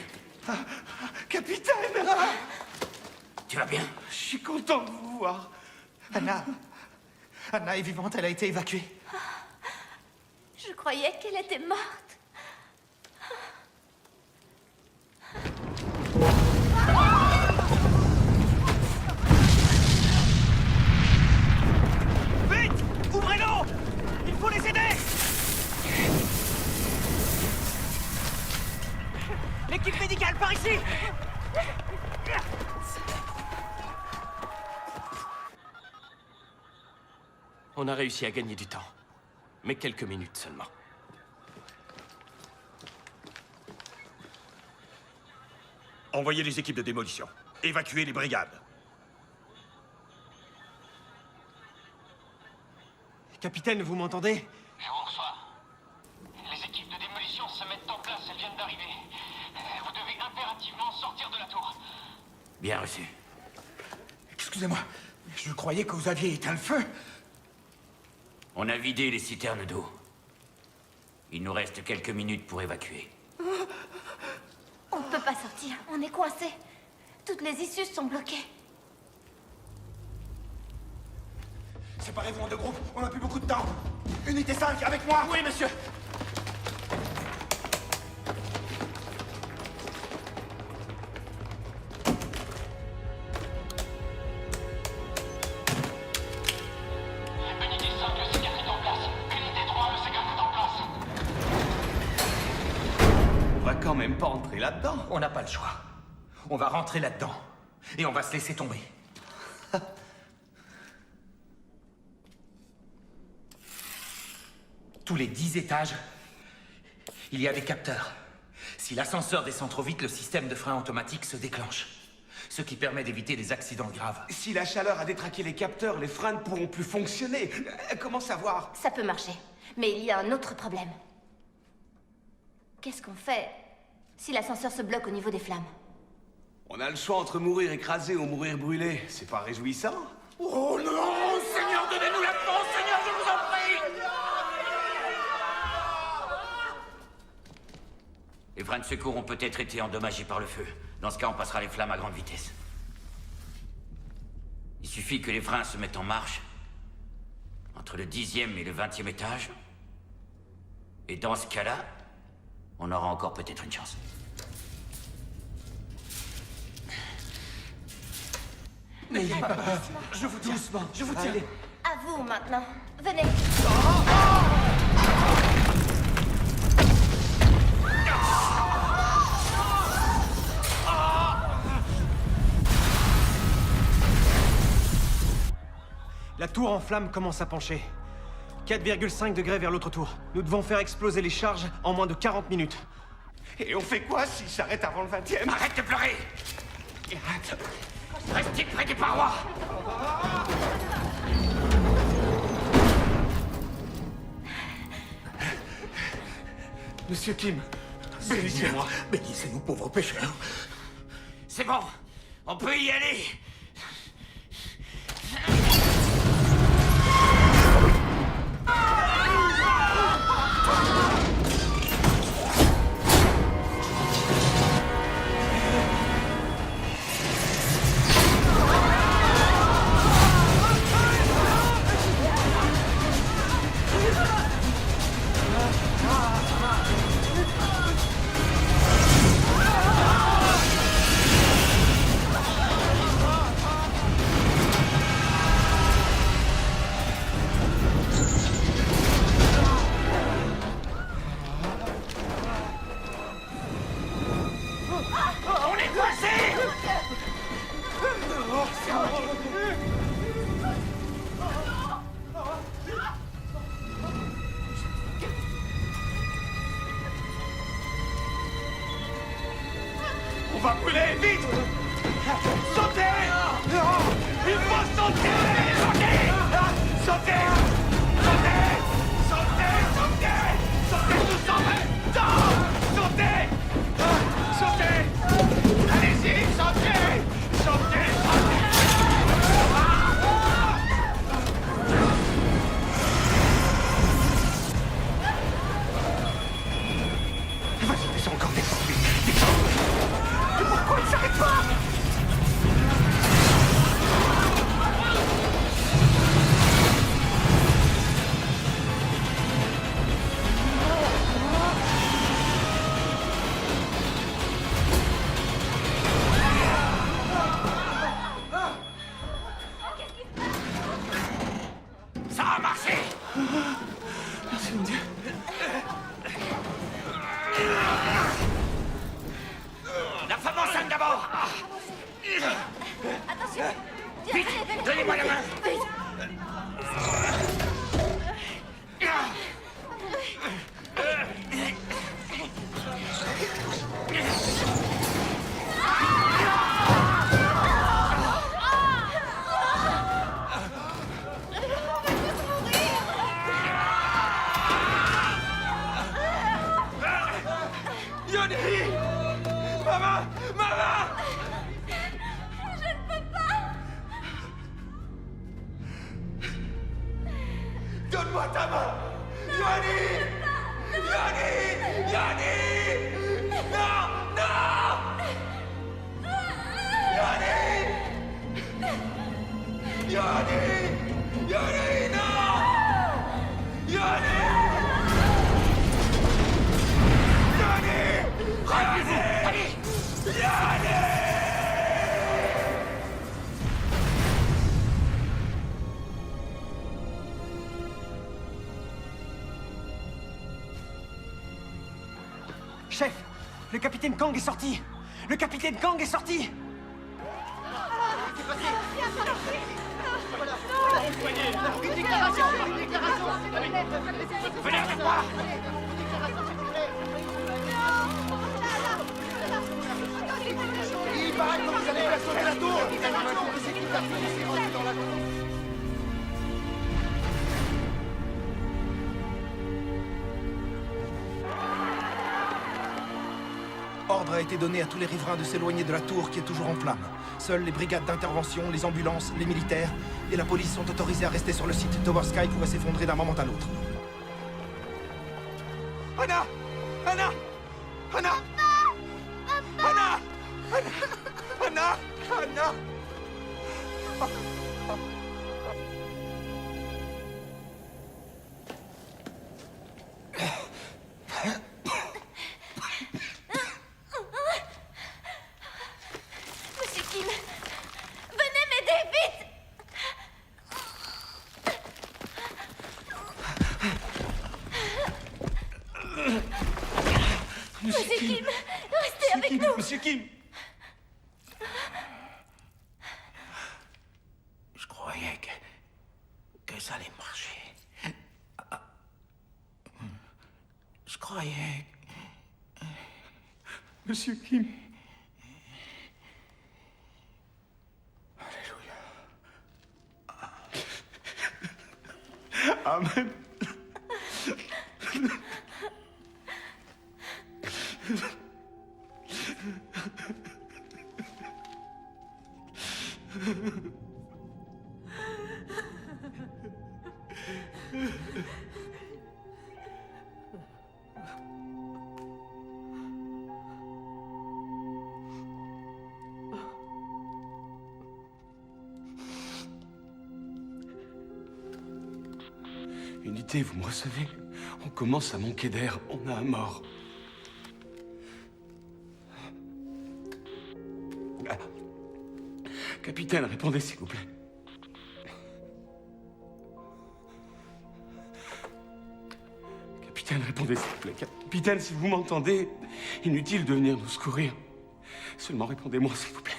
Speaker 11: Capitaine!
Speaker 16: Tu vas bien?
Speaker 11: Je suis content de vous voir. Anna est vivante, elle a été évacuée.
Speaker 8: Je croyais qu'elle était morte.
Speaker 11: Vite! Ouvrez-l'eau! Il faut les aider! L'équipe médicale, par ici!
Speaker 19: On a réussi à gagner du temps. Mais quelques minutes seulement.
Speaker 5: Envoyez les équipes de démolition. Évacuez les brigades.
Speaker 13: Capitaine, vous m'entendez?
Speaker 15: Je vous reçois. Les équipes de démolition se mettent en place, elles viennent d'arriver. Vous devez impérativement sortir de la tour.
Speaker 16: Bien reçu.
Speaker 9: Excusez-moi, je croyais que vous aviez éteint le feu.
Speaker 16: On a vidé les citernes d'eau. Il nous reste quelques minutes pour évacuer.
Speaker 8: On ne peut pas sortir, on est coincés. Toutes les issues sont bloquées.
Speaker 9: Séparez-vous en deux groupes, on n'a plus beaucoup de temps. Unité 5, avec moi.
Speaker 11: Oui, monsieur.
Speaker 15: Unité 5, le C4 est en place. Unité 3, le C4 est en place.
Speaker 11: On va quand même pas entrer là-dedans. On n'a pas le choix. On va rentrer là-dedans. Et on va se laisser tomber. Tous les 10 étages, il y a des capteurs. Si l'ascenseur descend trop vite, le système de frein automatique se déclenche. Ce qui permet d'éviter des accidents graves.
Speaker 12: Si la chaleur a détraqué les capteurs, les freins ne pourront plus fonctionner. Comment savoir?
Speaker 8: Ça peut marcher, mais il y a un autre problème. Qu'est-ce qu'on fait si l'ascenseur se bloque au niveau des flammes?
Speaker 12: On a le choix entre mourir écrasé ou mourir brûlé. C'est pas réjouissant?
Speaker 11: Oh non! Seigneur, donnez-nous la force! Seigneur, je vous en prie!
Speaker 16: Les freins de secours ont peut-être été endommagés par le feu. Dans ce cas, on passera les flammes à grande vitesse. Il suffit que les freins se mettent en marche entre le 10e et le 20e étage. Et dans ce cas-là, on aura encore peut-être une chance.
Speaker 11: N'ayez pas peur. Je vous tiens. Doucement. Je vous tiens.
Speaker 8: À vous maintenant. Venez.
Speaker 13: La tour en flammes commence à pencher. 4,5 degrés vers l'autre tour. Nous devons faire exploser les charges en moins de 40 minutes.
Speaker 12: Et on fait quoi si j'arrête avant le 20e?
Speaker 16: Arrête de pleurer! Restez près des parois!
Speaker 9: Monsieur Kim, bénissez-moi. Bénissez-nous, pauvres pécheurs.
Speaker 16: C'est bon, on peut y aller!
Speaker 11: vite! Sautez! Il faut sauter! Sautez! Sautez! Sautez! Sautez! Sautez! Sautez tous en même temps! Sautez! Sautez! Allez-y, sautez! Sautez!
Speaker 9: Vas-y, descends encore, descends, vite, descends. Mais pourquoi il s'arrête pas?
Speaker 11: Ça a marché!
Speaker 19: Merci, mon Dieu.
Speaker 11: La femme enceinte d'abord!
Speaker 1: Attention.
Speaker 11: Vite, donnez-moi la main!
Speaker 12: Yoni! Maman! Maman!
Speaker 1: Je ne peux pas.
Speaker 12: Donne-moi ta main! Yoni! Yoni! Yoni! Non! Non! Yoni! Yoni! Yoni! Non! Yoni! Yoni!
Speaker 11: Rendez-vous! Allez!
Speaker 12: Yoni!
Speaker 6: Chef, le capitaine Kang est sorti. Le capitaine Kang est sorti.
Speaker 11: Une déclaration! Venez avec moi!
Speaker 9: Il paraît que vous allez faire sauter la tour. Les équipes d'artillerie sont rendues dans la cour. Ordre a été donné à tous les riverains de s'éloigner de la tour qui est toujours en flammes. Seules les brigades d'intervention, les ambulances, les militaires et la police sont autorisés à rester sur le site. Tower Sky pourrait s'effondrer d'un moment à l'autre.
Speaker 11: Anna! Anna! Anna! Anna! Anna! Anna!
Speaker 1: Monsieur Kim, venez m'aider, vite. Monsieur Kim, restez avec nous.
Speaker 12: Monsieur Kim!
Speaker 20: Je croyais que ça allait marcher. Je croyais...
Speaker 12: Monsieur Kim! Alléluia. Amen. Unité, vous me recevez? On commence à manquer d'air. On a un mort. Ah. Capitaine, répondez s'il vous plaît. Capitaine, répondez s'il vous plaît. Capitaine, si vous m'entendez, inutile de venir nous secourir. Seulement répondez-moi s'il vous plaît.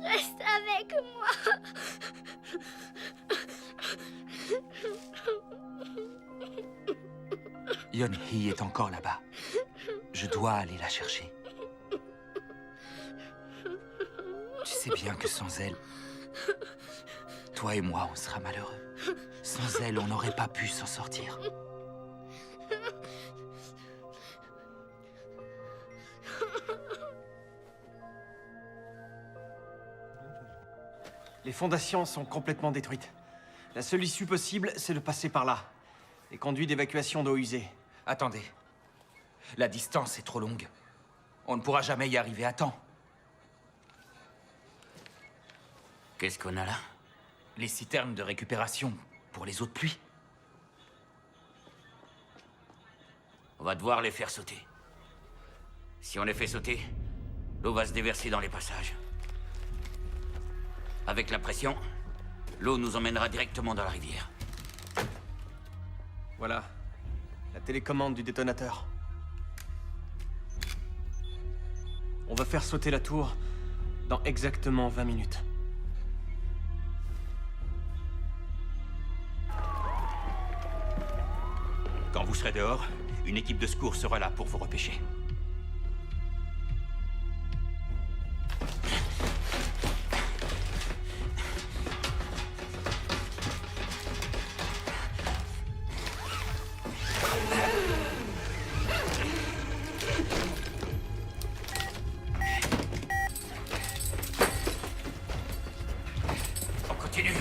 Speaker 2: Reste avec moi.
Speaker 3: Yeon-hee est encore là-bas. Je dois aller la chercher. Tu sais bien que sans elle, toi et moi, on sera malheureux. Sans elle, on n'aurait pas pu s'en sortir.
Speaker 13: Les fondations sont complètement détruites. La seule issue possible, c'est de passer par là. Les conduits d'évacuation d'eau usée.
Speaker 3: Attendez. La distance est trop longue. On ne pourra jamais y arriver à temps.
Speaker 14: Qu'est-ce qu'on a là?
Speaker 3: Les citernes de récupération pour les eaux de pluie.
Speaker 14: On va devoir les faire sauter. Si on les fait sauter, l'eau va se déverser dans les passages. Avec la pression, l'eau nous emmènera directement dans la rivière.
Speaker 13: Voilà. La télécommande du détonateur. On va faire sauter la tour dans exactement 20 minutes.
Speaker 3: Quand vous serez dehors, une équipe de secours sera là pour vous repêcher.
Speaker 14: On continue.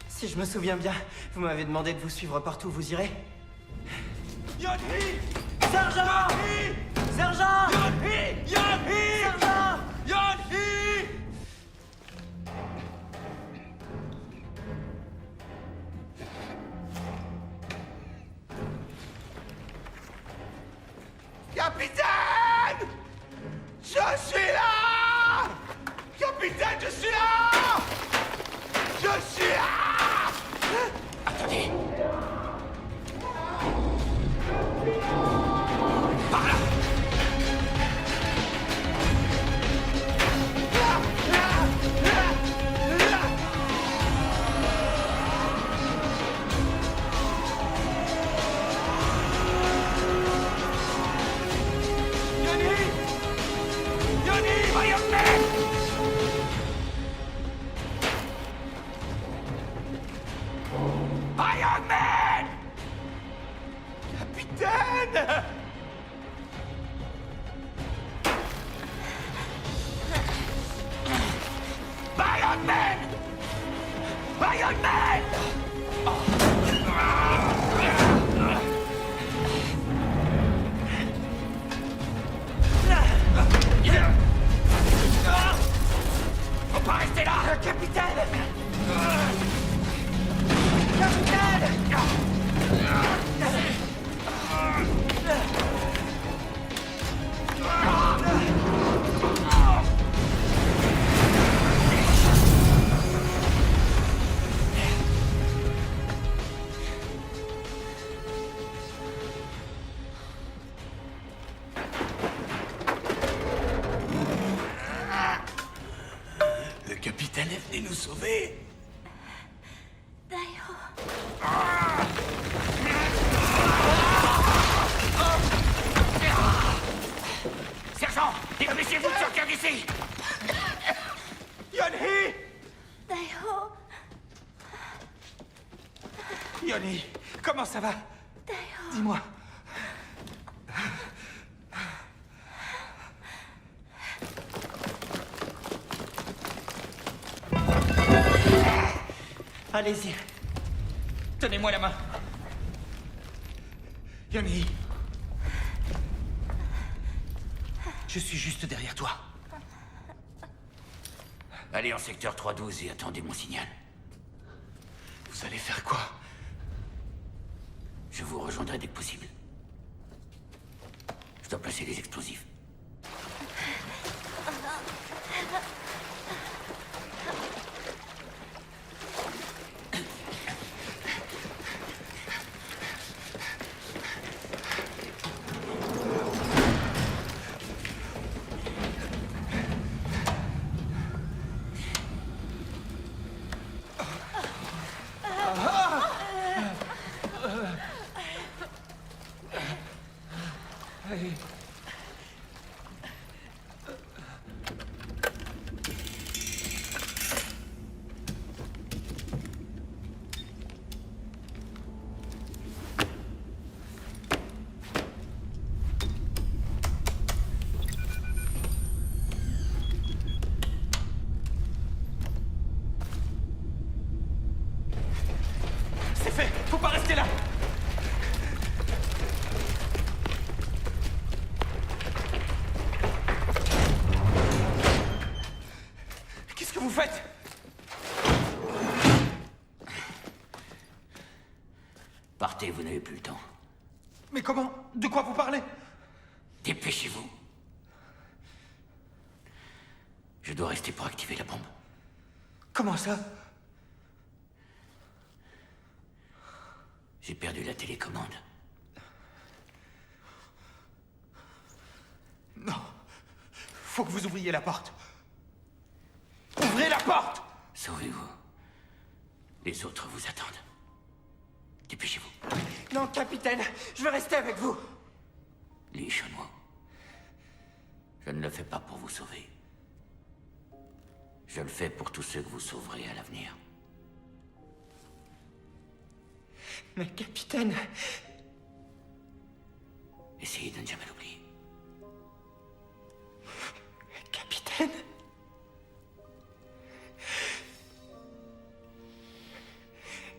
Speaker 6: Si je me souviens bien, vous m'avez demandé de vous suivre partout où vous irez.
Speaker 11: Yeon-hee!
Speaker 6: Sergent! Sergent!
Speaker 11: Yeon-hee! Yeon-hee!
Speaker 6: Sergent!
Speaker 11: Yeon-hee! Capitaine! Je suis là! Capitaine, je suis là! Je suis là!
Speaker 14: Attendez.
Speaker 11: Iron Man! Capitaine! Iron Man! Iron Man! Faut pas rester là! Capitaine! Le capitaine est venu nous sauver.
Speaker 14: Sergent, dépêchez-vous de sortir d'ici!
Speaker 11: Yeon-hee!
Speaker 1: Daeho,
Speaker 3: Yeon-hee, comment ça va? Dis-moi.
Speaker 6: Allez-y.
Speaker 3: Tenez-moi la main. Yeon-hee. Je suis juste derrière toi.
Speaker 14: Allez en secteur 312 et attendez mon signal.
Speaker 3: Vous allez faire quoi?
Speaker 14: Je vous rejoindrai dès que possible. Je dois placer des explosifs.
Speaker 11: Allez.
Speaker 13: C'est fait! Faut pas rester là! Qu'est-ce que vous faites?
Speaker 14: Partez, vous n'avez plus le temps.
Speaker 13: Mais comment? De quoi vous parlez?
Speaker 14: Dépêchez-vous. Je dois rester pour activer la bombe.
Speaker 13: Comment ça?
Speaker 14: J'ai perdu la télécommande.
Speaker 13: Non. Faut que vous ouvriez la porte. Ouvrez la porte!
Speaker 14: Sauvez-vous. Les autres vous attendent. Dépêchez-vous.
Speaker 13: Non, capitaine, je veux rester avec vous.
Speaker 14: Li Shanwo. Je ne le fais pas pour vous sauver. Je le fais pour tous ceux que vous sauverez à l'avenir.
Speaker 13: Mais capitaine...
Speaker 14: Essayez de ne jamais l'oublier.
Speaker 13: Capitaine...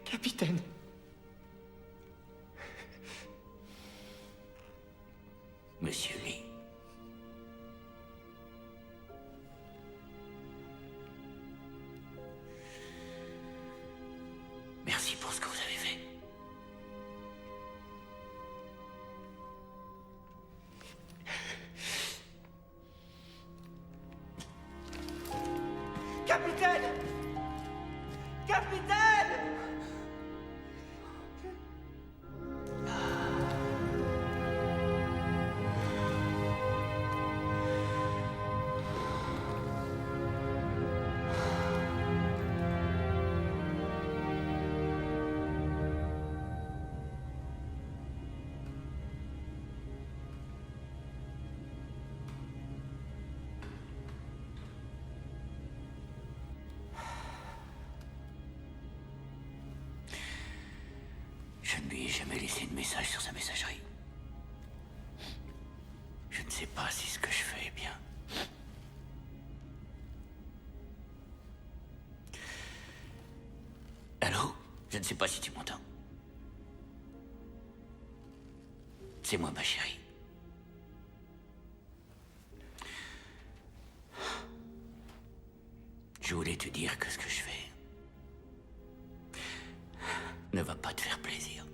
Speaker 13: Capitaine...
Speaker 14: Monsieur Lee. Merci pour ce que vous avez fait.
Speaker 11: Capitaine! Capitaine!
Speaker 14: Je ne lui ai jamais laissé de message sur sa messagerie. Je ne sais pas si ce que je fais est bien. Allô? Je ne sais pas si tu m'entends. C'est moi, ma chérie. Je voulais te dire que ce que je fais ne va pas te faire plaisir.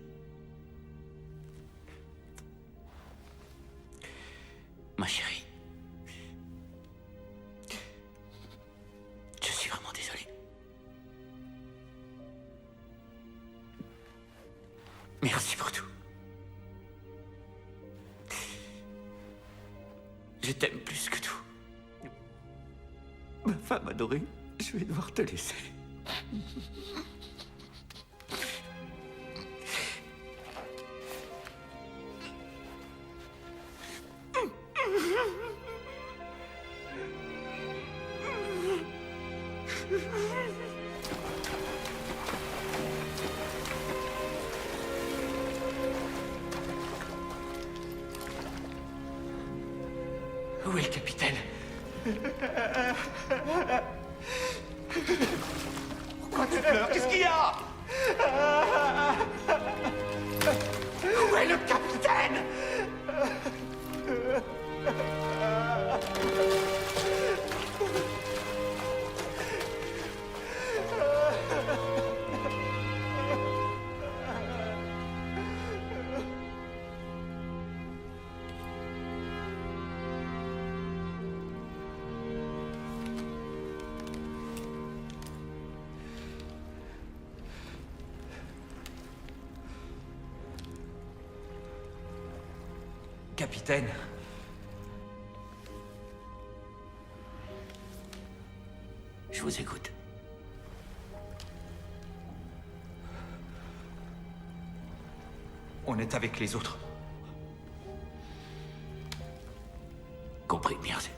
Speaker 14: Ma chérie, je suis vraiment désolé. Merci pour tout. Je t'aime plus que tout. Ma femme adorée, je vais devoir te laisser.
Speaker 13: Où est le capitaine? Pourquoi tu pleures? Qu'est-ce qu'il y a? Où est le capitaine?
Speaker 3: Capitaine.
Speaker 14: Je vous écoute.
Speaker 13: On est avec les autres.
Speaker 3: compris, merci.